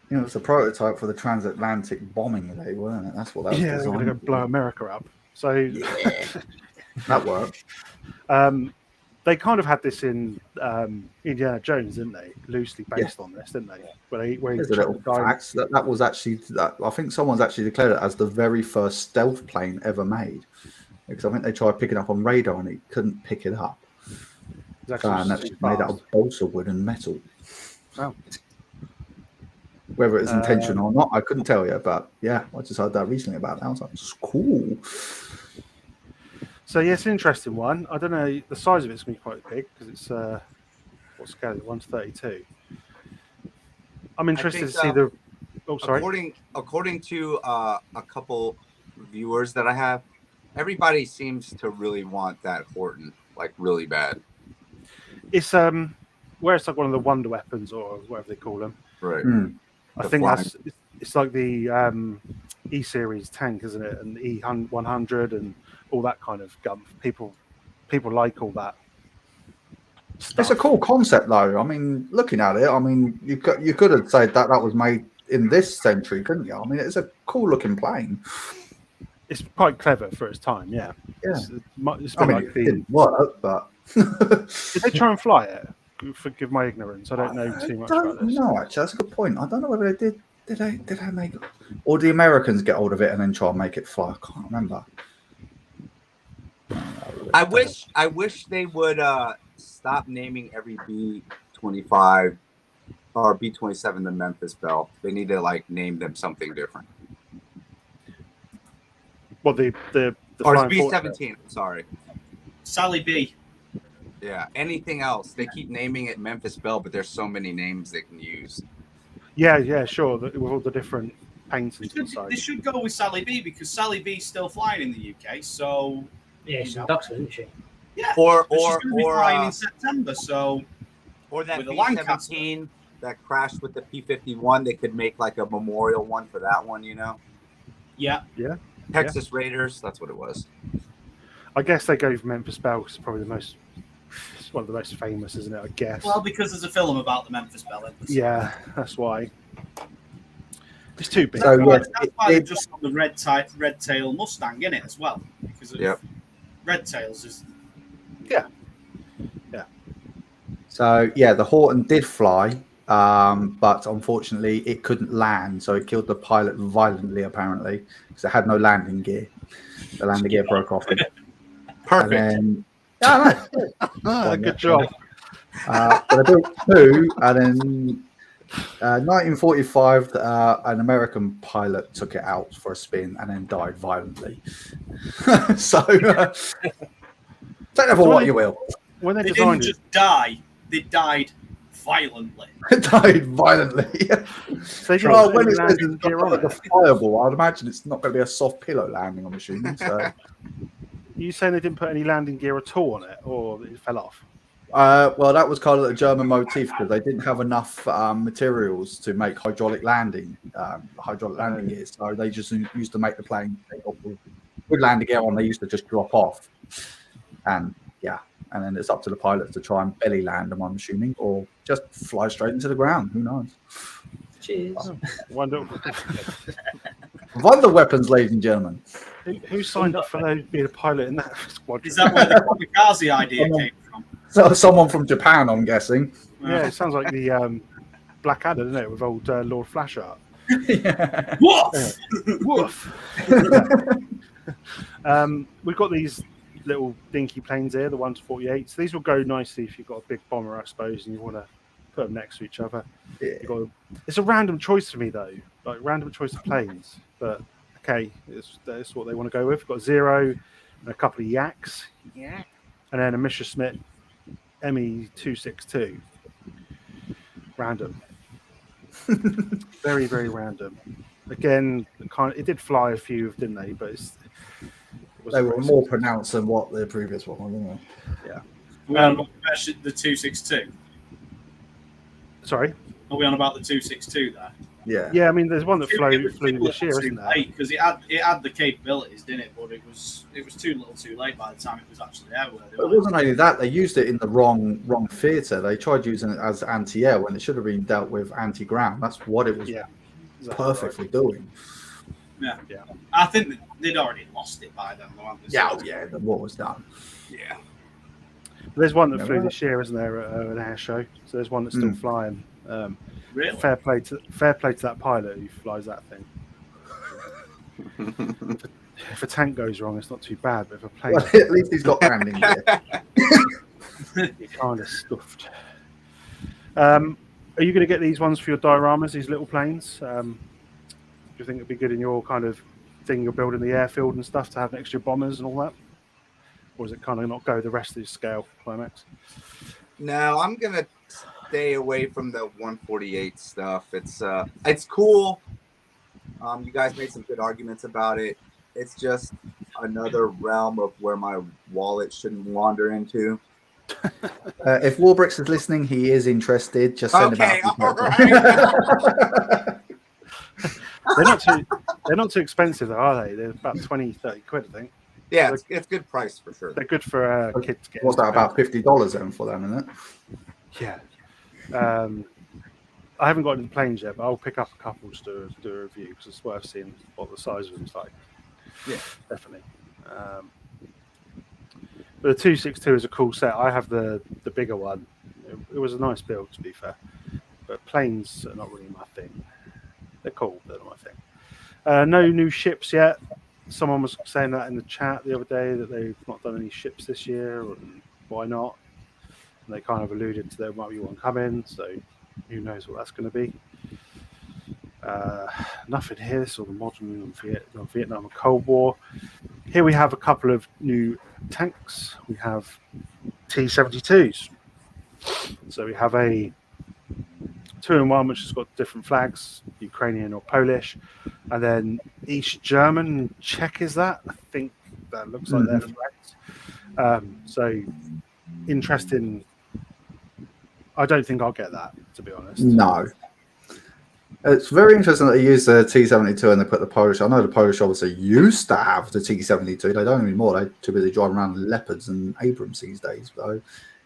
You know, it's a prototype for the transatlantic bombing they weren't it? That's what that was. Yeah, they're going to go blow America up. So that worked. They kind of had this in Indiana Jones, didn't they? Loosely based on this, didn't they? Where there's a little facts that was actually I think someone's actually declared it as the very first stealth plane ever made, because I think they tried picking up on radar and it couldn't pick it up. And that's made out of balsa wood and metal. Wow. Whether it's intentional or not, I couldn't tell you. But yeah, I just heard that recently about that. I was like, it's cool. So yeah, it's an interesting one. I don't know. The size of it's going to be quite big because it's what scale is it? 1 to 32. I'm interested to see the. Oh, sorry. According to a couple viewers that I have, everybody seems to really want that Horton, like really bad. It's where it's like one of the wonder weapons or whatever they call them. Right. I think it's like the E series tank, isn't it? And the E100 and all that kind of gun. People like all that stuff. It's a cool concept, though. I mean, looking at it, I mean, you could have said that was made in this century, couldn't you? I mean, it's a cool looking plane. It's quite clever for its time, yeah. Yeah. It's I mean, like it didn't work, but did they try and fly it? Forgive my ignorance. I don't know too much about this. No, actually, that's a good point. I don't know whether they did. Did they make it? Or the Americans get hold of it and then try and make it fly? I can't remember. I wish they would stop naming every B-25 or B-27 the Memphis Belle. They need to like name them something different. Well, the or B-17. Sorry, Sally B. Yeah, anything else? They keep naming it Memphis Belle, but there's so many names they can use. Yeah, sure. With all the different paints and stuff. They should go with Sally B because Sally B's still flying in the UK. So yeah, she's in Duxford, isn't she? Yeah, or she's going to be flying in September. So or that B-17 that crashed with the P-51, they could make like a memorial one for that one. You know? Yeah. Texas Raiders. That's what it was. I guess they go for Memphis Belle because it's probably it's one of the most famous, isn't it? I guess. Well, because there's a film about the Memphis Belle. Yeah, that's why. It's too big. So, that's why they just got the red tail Mustang in it as well. Because of red tails is. Yeah. So yeah, the Horton did fly, but unfortunately it couldn't land, so it killed the pilot violently, apparently, because it had no landing gear. The landing gear broke off. Perfect. Good job. But I built two, and then 1945, an American pilot took it out for a spin and then died violently. So take that for what you will. When they didn't just die; they died violently. Died violently. So when it says it's not like a fireball, I'd imagine it's not going to be a soft pillow landing. I'm assuming. So. Are you saying they didn't put any landing gear at all on it, or it fell off? Well, that was kind of the German motif because they didn't have enough materials to make hydraulic landing gear, so they just used to make the plane take off with landing gear on. They used to just drop off, and then it's up to the pilots to try and belly land them, I'm assuming, or just fly straight into the ground. Who knows? Cheers. Wonder weapons, ladies and gentlemen. Who signed up for being a pilot in that squadron? Is that where the kamikaze idea came from? So someone from Japan, I'm guessing. Yeah, it sounds like the Blackadder, doesn't it, with old Lord Flashheart. Yeah. Woof! Woof! We've got these little dinky planes here, the 1 to 48. So these will go nicely if you've got a big bomber, I suppose, and you want to put them next to each other. Yeah. It's a random choice for me, though, like random choice of planes. But okay, that's what they want to go with. We've got 0 and a couple of yaks, and then a Messerschmitt ME-262. Random. Very, very random. Again, it did fly a few, didn't they? But they were more pronounced than what the previous one was, weren't they? Yeah. Are we on about the 262? Sorry? Are we on about the 262 there? Yeah. Yeah, I mean, there's one that flew this year, isn't there? Because it had the capabilities, didn't it? But it was too little, too late by the time it was actually there. It wasn't only that; they used it in the wrong theatre. They tried using it as anti-air when it should have been dealt with anti-ground. That's what it was perfectly doing. Yeah. I think they'd already lost it by then. The war was done. Yeah. There's one that flew this year, isn't there, at an air show? So there's one that's still flying. Really? Fair play to that pilot who flies that thing. If a tank goes wrong, it's not too bad, but if a plane... Well, at least he's got landing gear. You're kind of stuffed. Are you going to get these ones for your dioramas, these little planes? Do you think it'd be good in your kind of thing you're building the airfield and stuff to have next to your bombers and all that? Or is it kind of not go the rest of the scale climax? No, I'm gonna stay away from the 148 stuff. It's cool. You guys made some good arguments about it. It's just another realm of where my wallet shouldn't wander into. If Warbricks is listening, he is interested. Just send him out. All right. They're not too expensive though, are they? They're about 20, 30 quid, I think. Yeah, it's good price for sure. They're good for kids to get. What's that, about $50 then for them, isn't it? Yeah. I haven't got any planes yet, but I'll pick up a couple to do a review because it's worth seeing what the size of them's like. Yeah, definitely. But the 262 is a cool set. I have the bigger one. It was a nice build, to be fair. But planes are not really my thing. They're cool, they're not my thing. No new ships yet. Someone was saying that in the chat the other day that they've not done any ships this year. And why not? And they kind of alluded to there might be one coming, so who knows what that's going to be. Nothing here. This is all the modern Vietnam and Cold War. Here we have a couple of new tanks. We have T-72s. So we have a 2-in-1 which has got different flags, Ukrainian or Polish, and then East German and Czech. Is that? I think that looks like their flags. So interesting. I don't think I'll get that, to be honest. No. It's very interesting that they use the T-72 and they put the Polish. I know the Polish obviously used to have the T-72. They don't anymore. They're too busy driving around in Leopards and Abrams these days. So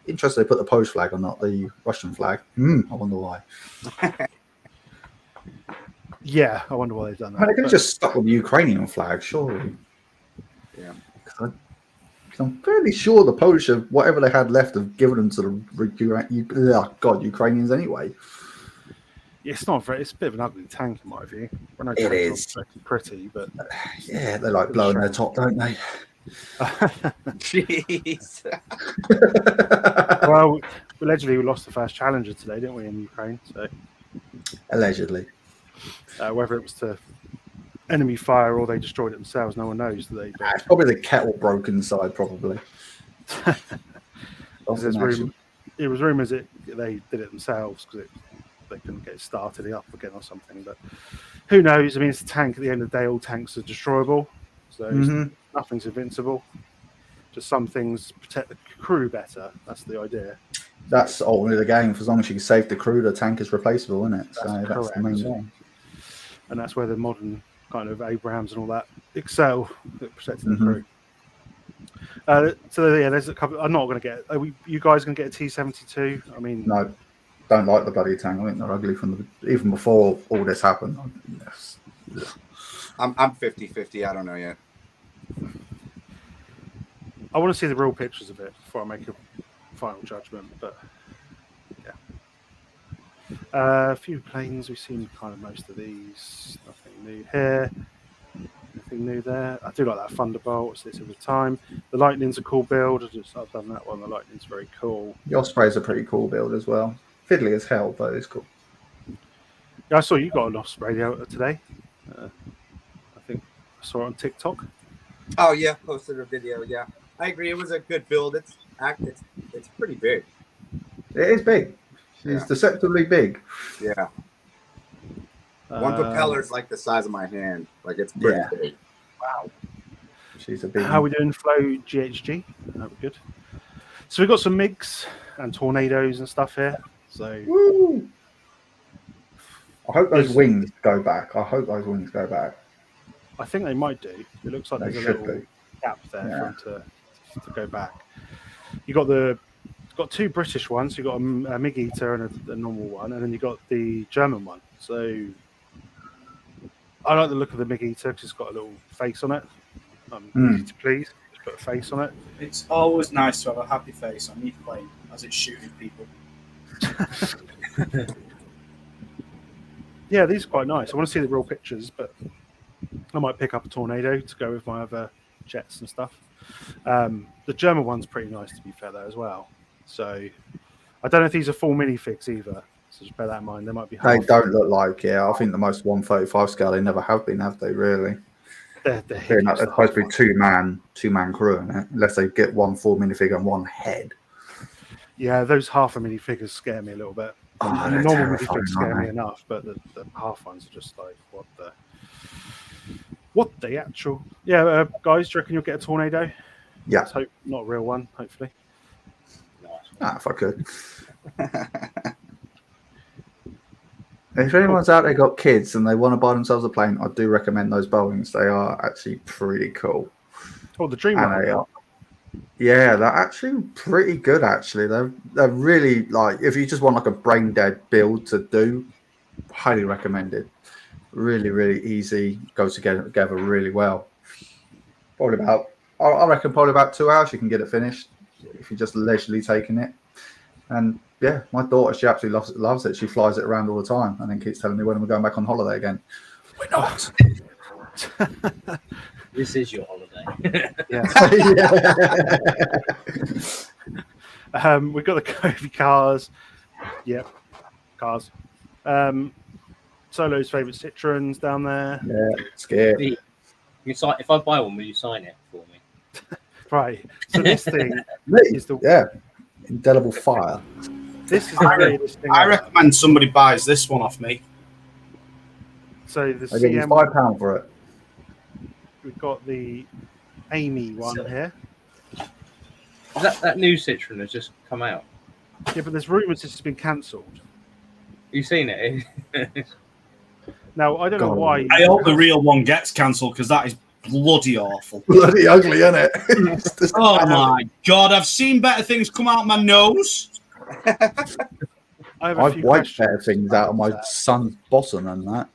interesting they put the Polish flag on, not the Russian flag. I wonder why. Yeah, I wonder why they've done that. They could have just stuck with the Ukrainian flag, surely. Yeah. Because I'm fairly sure the Polish have whatever they had left have given them to the Ukrainians anyway. It's not very. It's a bit of an ugly tank, in my view. I know It is pretty, but yeah, they like blowing their top, don't they? Jeez. Well, allegedly we lost the first challenger today, didn't we, in Ukraine? So Allegedly, whether it was to enemy fire or they destroyed it themselves, no one knows. It's probably the kettle broke inside, probably. It was rumours that they did it themselves because they couldn't get it started up again or something. But who knows? I mean, it's a tank. At the end of the day, all tanks are destroyable, so nothing's invincible. Just some things protect the crew better. That's the idea. That's ultimately the game. For as long as you can save the crew, the tank is replaceable, isn't it? That's the main thing. And that's where the modern kind of Abrahams and all that excel at protecting the crew. So yeah, there's a couple. I'm not going to get. You guys going to get a T-72? I mean, no, don't like the bloody tank. I think they're ugly from even before all this happened. Yes. I'm 50-50. I don't know yet. I want to see the real pictures of it before I make a final judgment. But yeah, a few planes. We've seen kind of most of these. Nothing new here. Nothing new there. I do like that Thunderbolt. It's this every time. The Lightning's a cool build. I've done that one. The Lightning's very cool. The Osprey's a pretty cool build as well. Fiddly as hell, but it's cool. Yeah, I saw you got an Osprey today. I think I saw it on TikTok. Oh yeah, posted a video. Yeah, I agree. It was a good build. It's pretty big. It is big. It's deceptively big. Yeah. One propeller's like the size of my hand. Like it's pretty big. Wow. She's a big. How are we doing, Flow GHG? That good. So we've got some MiGs and tornadoes and stuff here. So woo! I hope those wings go back. I think they might do. It looks like there's a little gap there for them to go back. You got two British ones. You got a MiG Eater and a normal one, and then you got the German one. So I like the look of the MiG Eater because it's got a little face on it. Easy to please. Just put a face on it. It's always nice to have a happy face on your plane as it's shooting people. Yeah, these are quite nice. I want to see the real pictures, but I might pick up a Tornado to go with my other jets and stuff. The German one's pretty nice, to be fair, though, as well. So I don't know if these are full minifigs either. So just bear that in mind. They might be They half. don't look like, I think the most 135 scale, they never have been, have they, really? They're They're hideous. supposed to be two-man crew in it, unless they get one full minifigure and one head. Yeah, those half a minifigures scare me a little bit. Oh, The they're normal terrifying, minifigures scare aren't me they? enough, but the half ones are just like, what the actual? Yeah, guys, do you reckon you'll get a tornado? Yeah, Let's hope not a real one, hopefully. if I could. If anyone's out there got kids and they want to buy themselves a plane, I do recommend those Boeings. They are actually pretty cool. Oh, the And Dreamliner. they are, yeah, they're actually pretty good. Actually, they're really like, if you just want like a brain dead build to do, highly recommended. Really, really easy. Goes together really well. Probably about, I reckon, probably about 2 hours you can get it finished if you're just leisurely taking it. And yeah, my daughter, she absolutely loves it. She flies it around all the time and then keeps telling me when we're going back on holiday again. We're not. This is your holiday. Yeah. Yeah. We've got the Cobi cars. Yep, cars. Solo's favourite Citroens down there. Yeah, scared. You sign, if I buy one, will you sign it for me? Right. So this thing is the indelible fire. This is the weirdest thing. I ever. recommend somebody buys this one off me. So the I give you CM, £5 for it. we've got the Amy one here. That new Citroen has just come out. Yeah, but there's rumours this has been cancelled. You seen it? Now I don't know why. I hope the real one gets cancelled because that is bloody awful. Bloody ugly, isn't it? Oh my god, I've seen better things come out my nose. I have a I've few wiped questions better things out of my about son's bottom than that.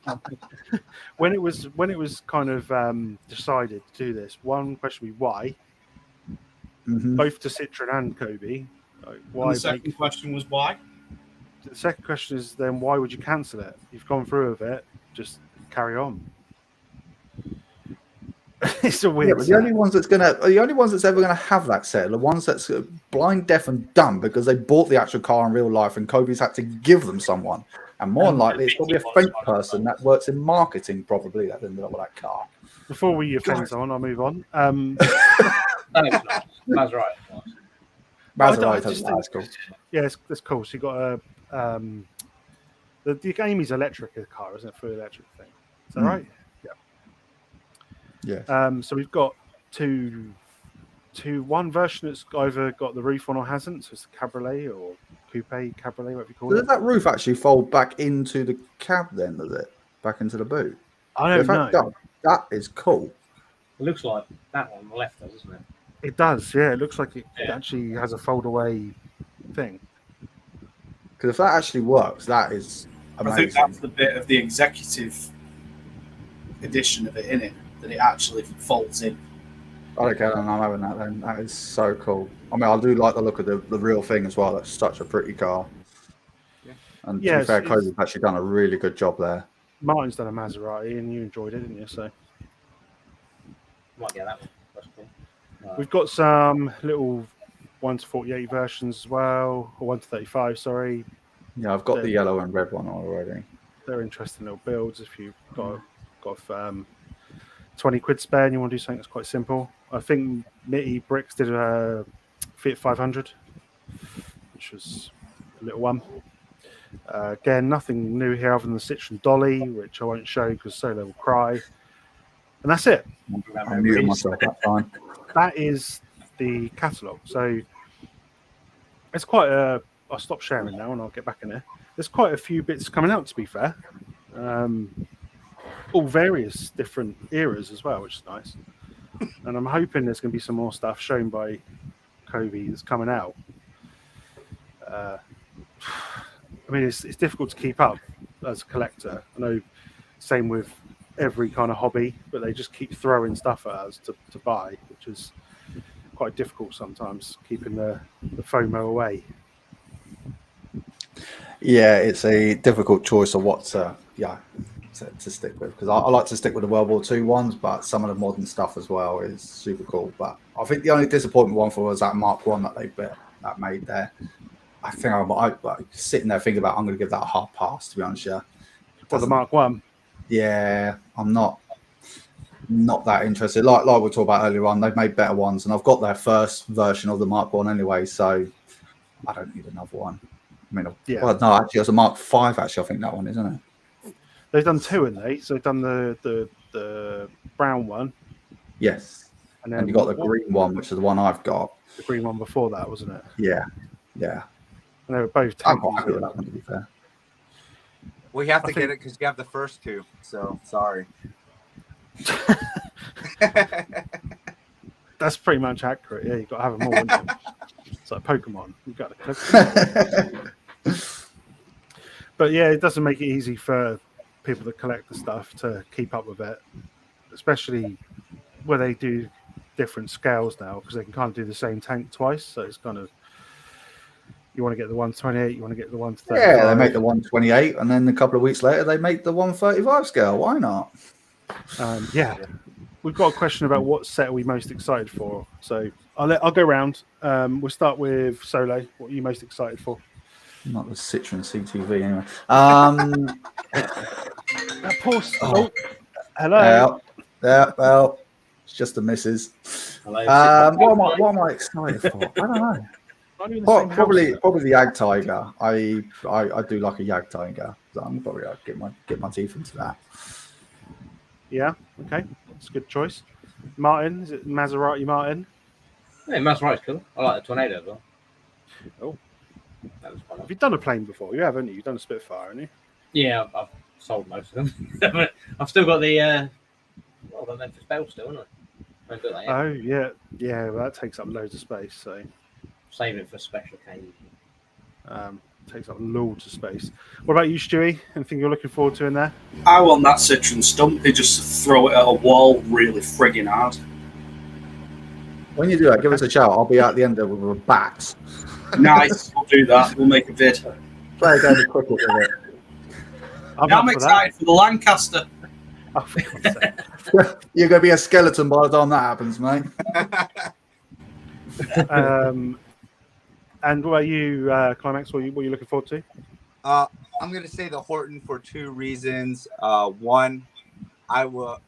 God. when it was kind of decided to do this. One question would be why, Mhm. both to Citroen and Cobi. Like, why? And the second question was why? The second question is then why would you cancel it? You've gone through with it, just carry on. It's a weird. Yeah, but the only ones that's ever gonna have that set are the ones that's blind, deaf, and dumb because they bought the actual car in real life, and Kobe's had to give them someone. And more than likely, it's probably a fake person that works in marketing, probably that ended up with that car. Before we offend someone, I'll move on. That's right. That's cool. Yeah, that's cool. So you got a the Amy's electric car, isn't it? Full electric thing. Is that right? Yeah. Yeah. So we've got one version that's either got the roof on or hasn't. So it's the cabriolet or coupe, cabriolet, whatever you call So it. does that roof actually fold back into the cab then, does it? Back into the boot? I don't know. That is cool. It looks like that one on the left, doesn't it? It does, yeah. It looks like it actually has a fold away thing. Because if that actually works, that is amazing. I think that's the bit of the executive edition of it, innit? That it actually folds in. I don't care, I'm having that then. That is so cool. I mean, I do like the look of the real thing as well. That's such a pretty car. Yeah. And to be fair, Cody's actually done a really good job there. Martin's done a Maserati and you enjoyed it, didn't you? So Might get that one. That's cool. we've got some little 1 to 48 versions as well, or 1 to 35, sorry. Yeah, I've got the yellow and red one already. They're interesting little builds if you've got 20 quid spare and you want to do something that's quite simple. I think Mitty Bricks did a Fiat 500, which was a little one. Again, nothing new here other than the Citroen Dolly, which I won't show because Solo will cry. And that's it. I'm muting myself that time. That is the catalogue. So it's quite a... I'll stop sharing now and I'll get back in there. There's quite a few bits coming out, to be fair. All various different eras as well, which is nice. And I'm hoping there's going to be some more stuff shown by Cobi that's coming out. I mean, it's difficult to keep up as a collector. I know, same with every kind of hobby, but they just keep throwing stuff at us to buy, which is quite difficult sometimes, keeping the FOMO away. Yeah, it's a difficult choice of what to stick with, because I like to stick with the World War II ones, but some of the modern stuff as well is super cool. But I think the only disappointment one for was that Mark 1 that they made there. I think I sitting there thinking about. I'm going to give that a hard pass. To be honest, yeah. For the Mark 1. Yeah, I'm not that interested. Like we talked about earlier on, they've made better ones, and I've got their first version of the Mark 1 anyway, so I don't need another one. I mean, well, no, actually, it's a Mark 5. Actually, I think that one, isn't it? They've done 2, haven't they? So they've done the brown one. Yes, and then you got the green one, which is the one I've got. The green one before that, wasn't it? Yeah. And they were both. I'm quite happy with that one, to be fair. We have to get it because you have the first 2. So sorry. That's pretty much accurate. Yeah, you've got to have them all. Haven't you? It's like Pokemon. You've got to collect. But yeah, it doesn't make it easy for people that collect the stuff to keep up with it, especially where they do different scales now, because they can kind of do the same tank twice. So it's kind of, you want to get the 128, you want to get the 135. Yeah, they make the 128, and then a couple of weeks later they make the 135 scale. Why not? Yeah, we've got a question about what set are we most excited for. So I'll go round. We'll start with Solo. What are you most excited for? Not the Citroen CTV anyway. That poor hello. Yeah, well, it's just a misses. What am I excited for? I don't know. Probably the Yag Tiger. I do like a Yag Tiger. So I'm probably get my teeth into that. Yeah, okay. That's a good choice. Martin, is it Maserati Martin? Yeah, Maserati's cool. I like the Tornado as well. Oh. That was fun. Have you done a plane before? You have, haven't you? You've done a Spitfire, haven't you? Yeah, I've sold most of them. I've still got the Memphis Belle still, haven't I? I've got that, yeah. Oh, yeah. Yeah, well, that takes up loads of space, so... Save it for special occasions. Takes up loads of space. What about you, Stewie? Anything you're looking forward to in there? I want that Citroen Stumpy just to throw it at a wall really frigging hard. When you do that, give us a shout. I'll be out the end of it with a bat. Nice, we'll do that. We'll make a vid. Play a game of cricket with it. I'm excited for the Lancaster. Oh, for God's sake. You're going to be a skeleton by the time that happens, mate. And what about you, Climax? What are you looking forward to? I'm going to say the Horton for 2 reasons. One, I was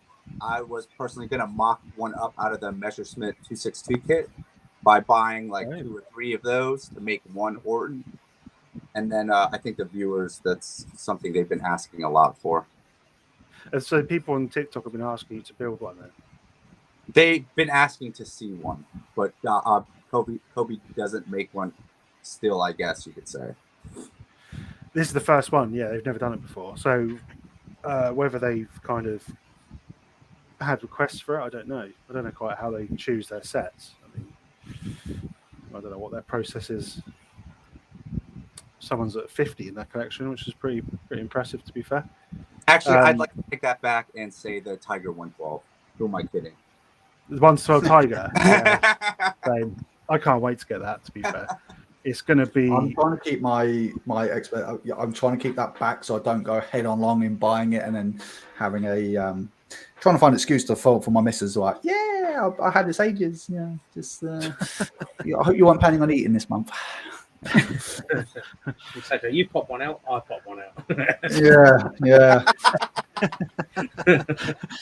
personally going to mock one up out of the Messerschmitt 262 kit by buying like 2 or 3 of those to make one Horton. And then I think the viewers, that's something they've been asking a lot for. And so people on TikTok have been asking you to build one then? They've been asking to see one, but Cobi doesn't make one still, I guess you could say. This is the first one. Yeah, they've never done it before. So whether they've kind of had requests for it, I don't know. I don't know quite how they choose their sets. I mean, I don't know what their process is. Someone's at 50 in their collection, which is pretty impressive, to be fair. Actually, I'd like to take that back and say the Tiger 112. Who am I kidding? The 112 Tiger. Yeah. Same. I can't wait to get that, to be fair. It's going to be... I'm trying to keep my expert. I'm trying to keep that back so I don't go head on long in buying it and then having a... trying to find an excuse to fall for my missus. Like, yeah, I had this ages. Yeah, just... I hope you weren't planning on eating this month. Exactly. You pop one out, I pop one out. Yeah.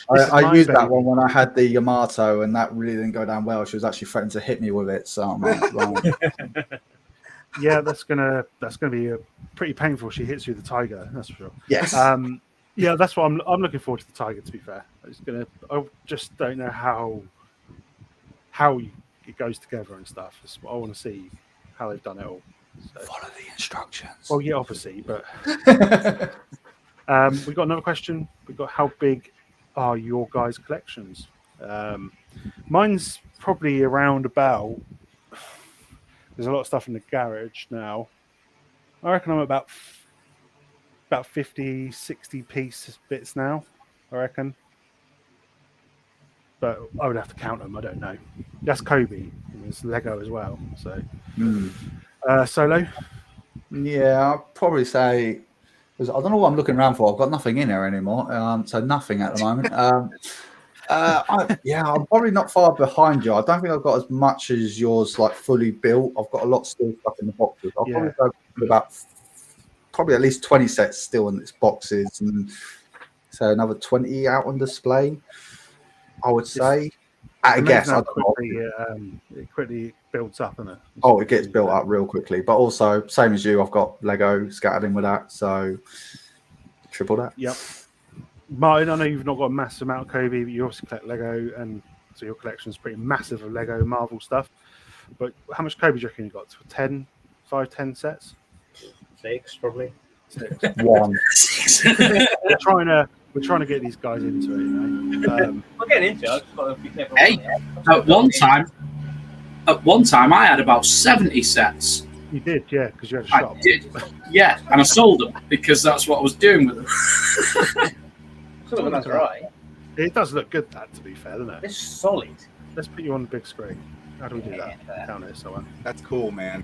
I used that one when I had the Yamato, and that really didn't go down well. She was actually threatening to hit me with it. So I'm like, right. Yeah, that's gonna be pretty painful. She hits you with the Tiger, that's for sure. Yes. Yeah, that's what I'm looking forward to the Tiger. To be fair, I just don't know how it goes together and stuff. That's what I want to see. How they've done it all. So. Follow the instructions. Well, yeah, obviously, but we got another question. We got how big are your guys' collections? Mine's probably around about. There's a lot of stuff in the garage now. I reckon I'm about 50, 60 piece bits now. I reckon. But I would have to count them. I don't know. That's Cobi. There's Lego as well. So, Solo. Yeah, I'll probably say. I don't know what I'm looking around for. I've got nothing in there anymore. So nothing at the moment. I'm probably not far behind you. I don't think I've got as much as yours, like fully built. I've got a lot still stuck in the boxes. I'll probably go with probably at least 20 sets still in its boxes, and so another 20 out on display. I would say. I guess. It quickly builds up, isn't it? Oh, it gets built up real quickly. But also, same as you, I've got Lego scattered in with that, so triple that. Yep. Martin, I know you've not got a massive amount of Cobi, but you obviously collect Lego, and so your collection is pretty massive of Lego Marvel stuff. But how much Cobi do you reckon you got? 10 sets? 6, probably. 6. 1. 6. We're trying to get these guys into it, you know. I'm getting into it. I've just got to be careful. Hey, at one time, I had about 70 sets. You did, yeah, because you had a shop. I did, yeah, and I sold them because that's what I was doing with them. Some of them are right. It does look good, that, to be fair, doesn't it? It's solid. Let's put you on the big screen. How do we do that? Down here somewhere. That's cool, man.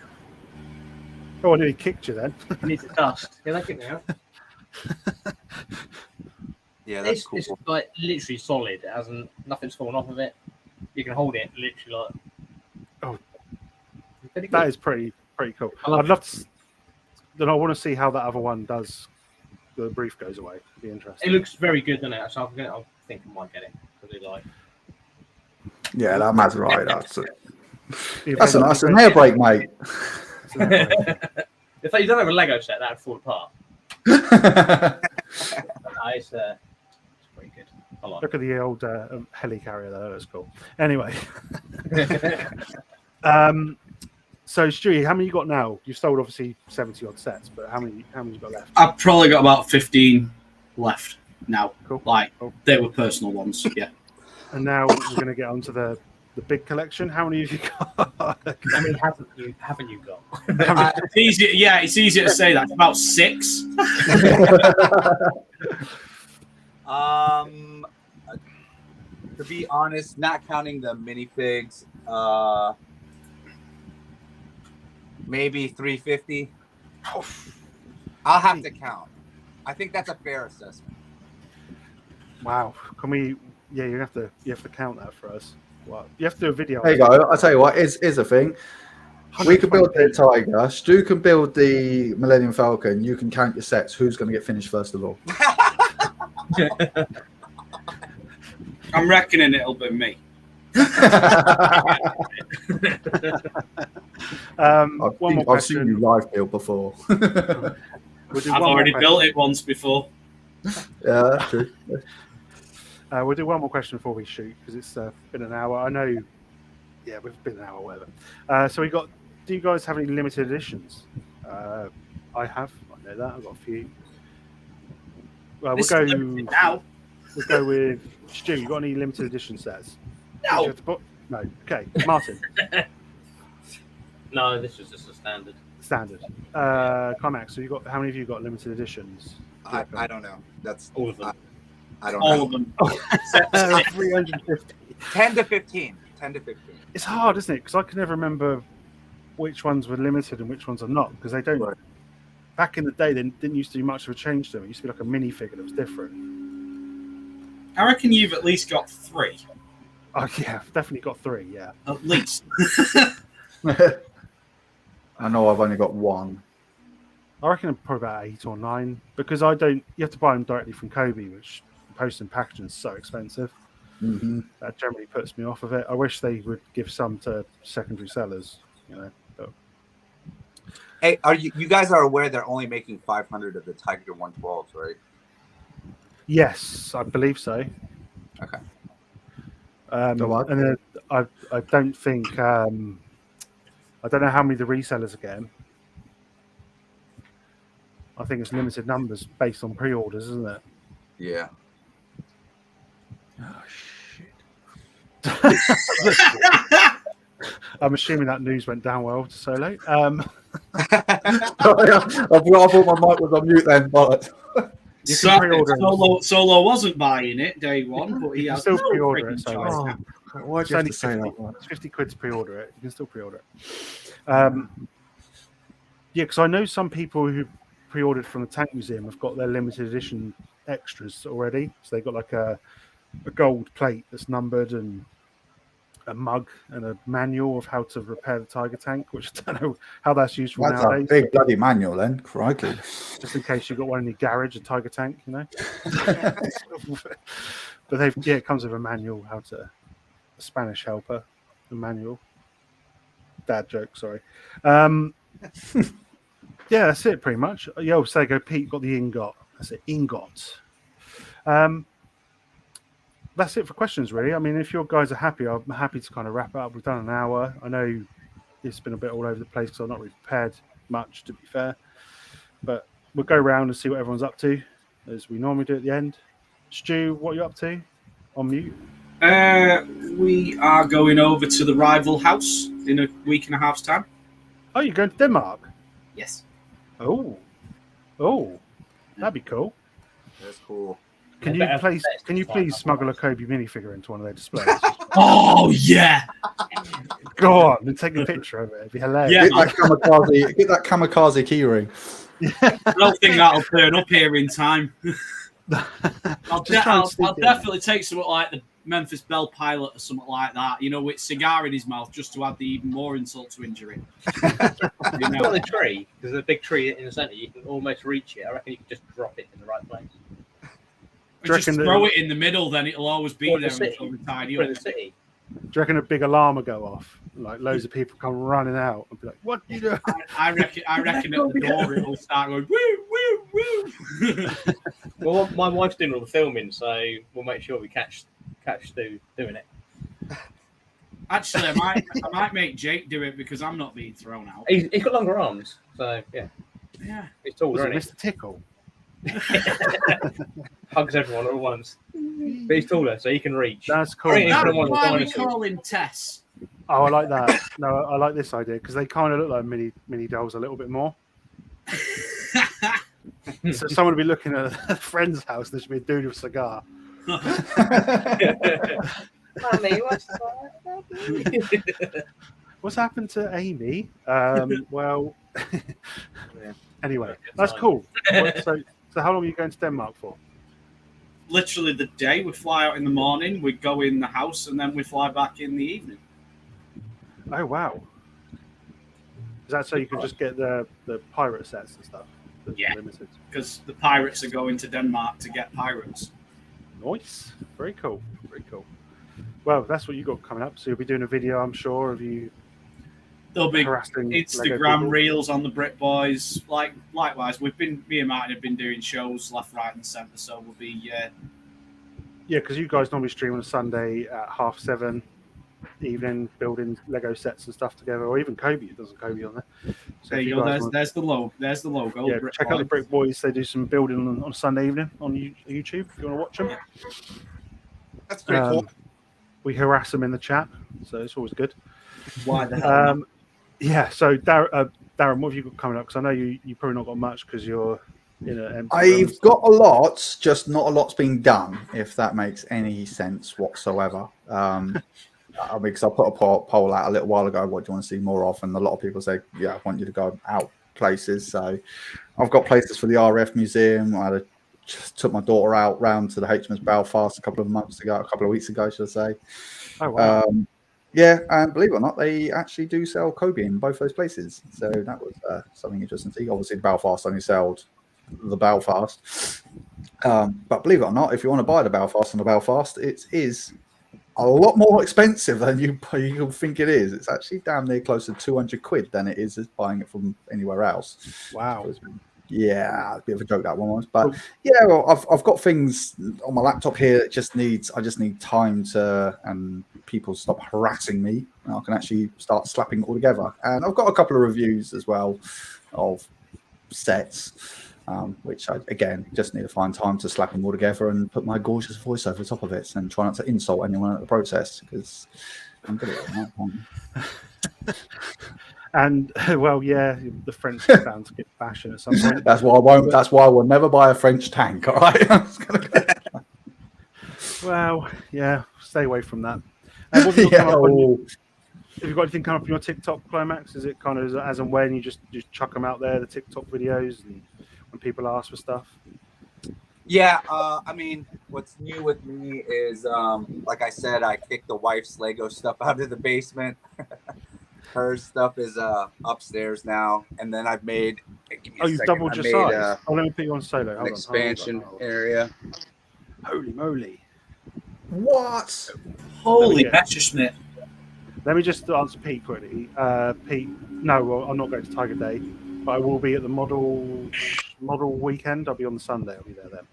Oh, I nearly kicked you then. You need to dust. You like it now? Yeah, that's cool. It's like literally solid. It hasn't, nothing's fallen off of it. You can hold it literally like. Oh, that is pretty cool. I'd love to. Then I want to see how that other one does. The brief goes away. It'd be interesting. It looks very good, doesn't it? So I think I might get it. Really like. Yeah, that man's right. That's a hair break, mate. If you don't have a Lego set, that'd fall apart. It's pretty good. I like Look at the old heli carrier there. That's cool. Anyway. So Stewie, how many you got now? You've sold obviously 70 odd sets, but how many you got left? I've probably got about 15 left now. Cool. They were personal ones, yeah. And now we're going to get onto the big collection. How many have you got? I mean, haven't you got? It's easy. Yeah, it's easier to say that. It's about 6. To be honest, not counting the minifigs, maybe 350. I'll have to count. I think that's a fair assessment. Wow. Can we? Yeah, you have to count that for us. Wow. You have to do a video. There you go. I'll tell you what, is a thing. We can build the Tiger. Stu can build the Millennium Falcon. You can count your sets. Who's going to get finished first of all? I'm reckoning it'll be me. I've seen you live build before. I've already built it once before. Yeah, that's true. We'll do one more question before we shoot because it's been an hour. I know. Yeah, we've been an hour, whatever. So we got. Do you guys have any limited editions? I have. I know that. I've got a few. Well, we'll go now. We'll go with Stu. You got any limited edition sets? No. No. Okay, Martin. No, this was just a standard. Standard. Climax. So you got how many of you got limited editions? I don't know. That's all of them. I don't all know. of them. 350. 10 to 15. 10 to 15. It's hard, isn't it? Because I can never remember which ones were limited and which ones are not. Because they don't. Right. Back in the day, they didn't used to do much of a change to them. It used to be like a minifigure that was different. I reckon you've at least got 3. Oh yeah, I've definitely got 3. Yeah, at least. I know I've only got 1. I reckon probably about 8 or 9 because I don't. You have to buy them directly from Cobi, which post and packaging is so expensive. Mm-hmm. That generally puts me off of it. I wish they would give some to secondary sellers. You know. But... Hey, are you guys are aware they're only making 500 of the Tiger 112s, right? Yes, I believe so. Okay. And then I don't think I don't know how many the resellers are getting. I think it's limited numbers based on pre-orders, isn't it? Yeah. Oh shit! I'm assuming that news went down well to Solo. I thought my mic was on mute then, but. Solo wasn't buying it day one, but he has still pre-order it. So why'd you have to say that? It's 50 quid to pre-order it. You can still pre-order it. Yeah, because I know some people who pre-ordered from the Tank Museum have got their limited edition extras already. So they got like a a gold plate that's numbered and a mug and a manual of how to repair the Tiger tank, which I don't know how that's useful That's nowadays. a big bloody manual then, crikey. Just in case you've got one in your garage, a Tiger tank, you know. But it comes with a manual how to, a Spanish helper, a manual. Dad joke, sorry. Yeah, that's it pretty much. Yo, Sego Pete got the ingot. That's it, ingot. That's it for questions, really. I mean, if your guys are happy, I'm happy to kind of wrap it up. We've done an hour. I know it's been a bit all over the place because I've not really prepared much, to be fair. But we'll go around and see what everyone's up to, as we normally do at the end. Stu, what are you up to? On mute. We are going over to the rival house in a week and a half's time. Oh, you're going to Denmark? Yes. Oh, that'd be cool. That's cool. Can you please smuggle a Cobi minifigure into one of their displays? Oh yeah! Go on and take a picture of it. It'd be hilarious. Yeah. Get that kamikaze keyring. I don't think that'll turn up here in time. I'll definitely take something like the Memphis Belle pilot or something like that, you know, with cigar in his mouth, just to add the even more insult to injury. You know, on the tree, because there's a big tree in the centre, you can almost reach it. I reckon you can just drop it in the right place. Just throw it in the middle, then it'll always be there until we tidy up. In the city. Do you reckon a big alarm will go off? Like loads of people come running out and be like, "What you doing?" I reckon at the door it will start going woo woo woo. Well, my wife's doing all the filming, so we'll make sure we catch Stu doing it. Actually, I might make Jake do it because I'm not being thrown out. He's got longer arms, so yeah. He's taller, Was isn't it Mr. Tickle? Hugs everyone all at once. But he's taller, so he can reach. That's cool. That's why we call him Tess. Oh, I like that. No, I like this idea because they kind of look like mini dolls a little bit more. So someone would be looking at a friend's house. There should be a dude with a cigar. Mummy, What's happened to Amy? Well, anyway, that's cool. So how long are you going to Denmark for? Literally the day. We fly out in the morning, we go in the house, and then we fly back in the evening. Oh, wow. Is that so you can just get the pirate sets and stuff? Yeah. Limited? Because the pirates are going to Denmark to get pirates. Nice. Very cool. Very cool. Well, that's what you got coming up. So you'll be doing a video, I'm sure, of you. There'll be harassing Instagram reels on the Brit Boys. Likewise, me and Martin have been doing shows left, right, and centre. So we'll be. Yeah, because you guys normally stream on a Sunday at 7:30 evening, building Lego sets and stuff together, or even Cobi. It doesn't Cobi on there. So there you go. There's the logo. There's the logo. Yeah, check out the Brit Boys. They do some building on Sunday evening on YouTube. If you want to watch them, that's pretty cool. We harass them in the chat, so it's always good. Why the hell? Yeah. So Darren, what have you got coming up? Because I know you probably not got much because you're in an empty room. I've got a lot, just not a lot's been done. If that makes any sense whatsoever. Because I put a poll out a little while ago. What do you want to see more of? And a lot of people say, "Yeah, I want you to go out places." So I've got places for the RF Museum. Just took my daughter out round to the HMS Belfast a couple of weeks ago, should I say? Oh wow! Yeah, and believe it or not, they actually do sell Cobi in both those places. So that was something interesting to see. Obviously, Belfast only sold the Belfast, but believe it or not, if you want to buy the Belfast on the Belfast, it is a lot more expensive than you think it is. It's actually damn near close to 200 quid than it is as buying it from anywhere else. Wow. Yeah, a bit of a joke that one was, but yeah, well, I've got things on my laptop here that I just need time to, and people stop harassing me, and I can actually start slapping it all together. And I've got a couple of reviews as well of sets, which I again just need to find time to slap them all together and put my gorgeous voice over the top of it, and try not to insult anyone at the process because I'm good at that one. And well, yeah, the French are bound to get bashing at some point. That's why I won't. That's why I will never buy a French tank. All right. Well, yeah, stay away from that. What have you got have you got anything coming up on your TikTok, Climax? Is it kind of as and when you just chuck them out there, the TikTok videos, and when people ask for stuff? Yeah, I mean, what's new with me is, like I said, I kicked the wife's Lego stuff out of the basement. Her stuff is upstairs now, and then I've made. Give me a Oh, you've second. doubled I your made size. Oh, let me put you on solo. an Hold on, expansion hold on. area. Holy moly! What? Holy Yeah. Messerschmitt. Let me just answer Pete quickly. Pete, no, well, I'm not going to Tiger Day, but I will be at the model weekend. I'll be on the Sunday. I'll be there then.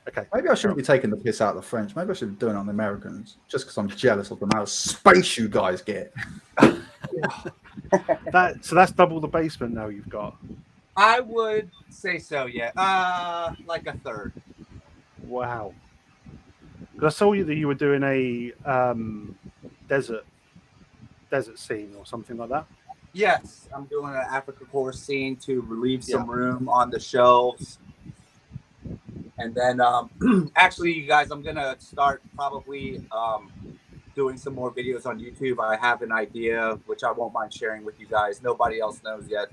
Okay. Maybe I shouldn't be taking the piss out of the French. Maybe I should be doing it on the Americans, just because I'm jealous of the amount of space you guys get. So that's double the basement now you've got. I would say so. Yeah. Like a third. Wow. Because I saw that you were doing a desert scene or something like that. Yes, I'm doing an Africa core scene to relieve some room on the shelves. And then, actually, you guys, I'm going to start probably doing some more videos on YouTube. I have an idea, which I won't mind sharing with you guys. Nobody else knows yet.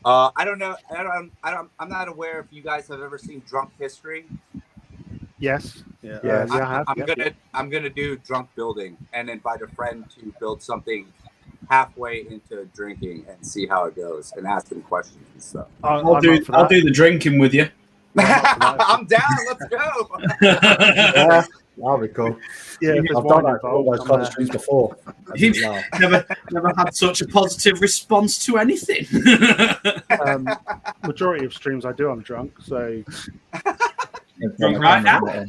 I don't know. I'm not aware if you guys have ever seen Drunk History. Yes. Yeah. Yes. I have. I'm gonna do drunk building and invite a friend to build something halfway into drinking and see how it goes and ask them questions and stuff. I'll do the drinking with you. I'm down. Let's go. Yeah, that'll be cool. Yeah, I've done that for all those kind of streams before. You've never had such a positive response to anything. Majority of streams I do, I'm drunk. So Drunk right now. No,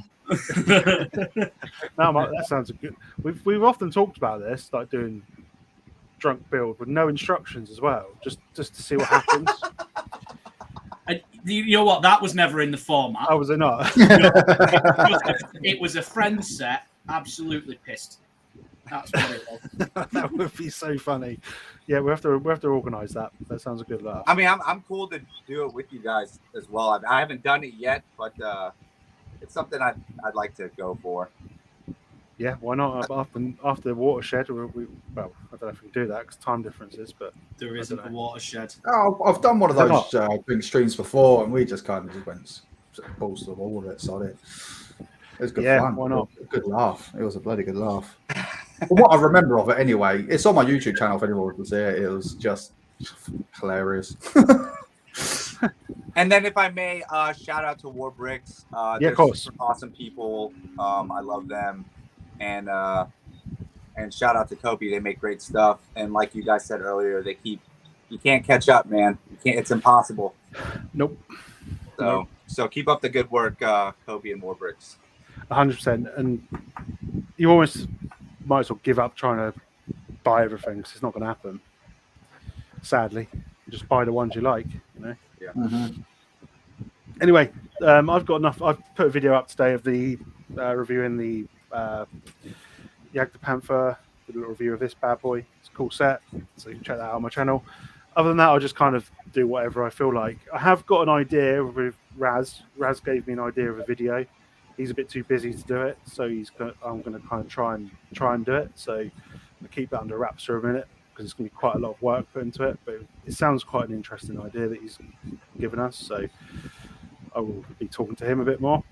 that sounds good. We've often talked about this, like doing drunk build with no instructions as well, just to see what happens. And you know what? That was never in the format. Oh, was it not? It was a friend set. Absolutely pissed. That's what it was. That would be so funny. Yeah, we have to organise that. That sounds a good laugh. I mean, I'm cool to do it with you guys as well. I haven't done it yet, but it's something I'd like to go for. Yeah, why not? After the watershed, well, I don't know if we can do that because time differences, but There isn't a watershed. Oh, I've done one of those drink streams before, and we just kind of just went balls to the wall with it. Solid. It was good fun. Why not? Good laugh. It was a bloody good laugh. From what I remember of it, anyway, it's on my YouTube channel. If anyone wants to see it, it was just hilarious. And then, if I may, shout out to War Bricks. Yeah, of course. Super awesome people. I love them. And shout out to Cobi. They make great stuff. And like you guys said earlier, you can't catch up, man. You can't. It's impossible. Nope. So keep up the good work, Cobi and War Bricks. 100%. And you almost might as well give up trying to buy everything because it's not going to happen. Sadly, you just buy the ones you like. You know. Yeah. Mm-hmm. Anyway, I've got enough. I've put a video up today of the reviewing the Yag the Panther, did a little review of this bad boy. It's a cool set, so you can check that out on my channel. Other than that, I'll just kind of do whatever I feel like. I have got an idea with Raz. Raz gave me an idea of a video. He's a bit too busy to do it, so I'm going to kind of try and do it. So I'll keep that under wraps for a minute because it's going to be quite a lot of work put into it. But it sounds quite an interesting idea that he's given us. So I will be talking to him a bit more.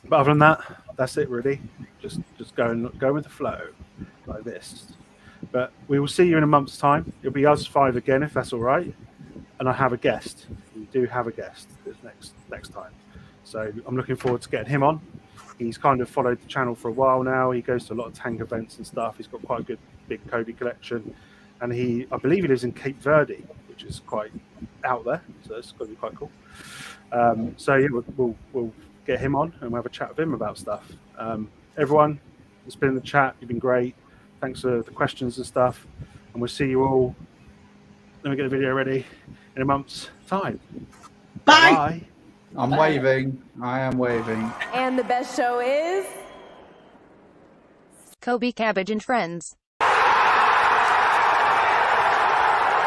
But other than that, that's it really. Just go with the flow like this. But we will see you in a month's time. It'll be us 5 again if that's all right. And I have a guest. We do have a guest this next time. So I'm looking forward to getting him on. He's kind of followed the channel for a while now. He goes to a lot of tank events and stuff. He's got quite a good big Cobi collection. And I believe he lives in Cape Verde, which is quite out there. So it's going to be quite cool. So yeah, we'll get him on and we'll have a chat with him about stuff. Everyone that's been in the chat, you've been great. Thanks for the questions and stuff. And we'll see you all. Let me get the video ready in a month's time. Bye. Bye. I'm waving. I am waving. And the best show is Cobi Cabbage and Friends.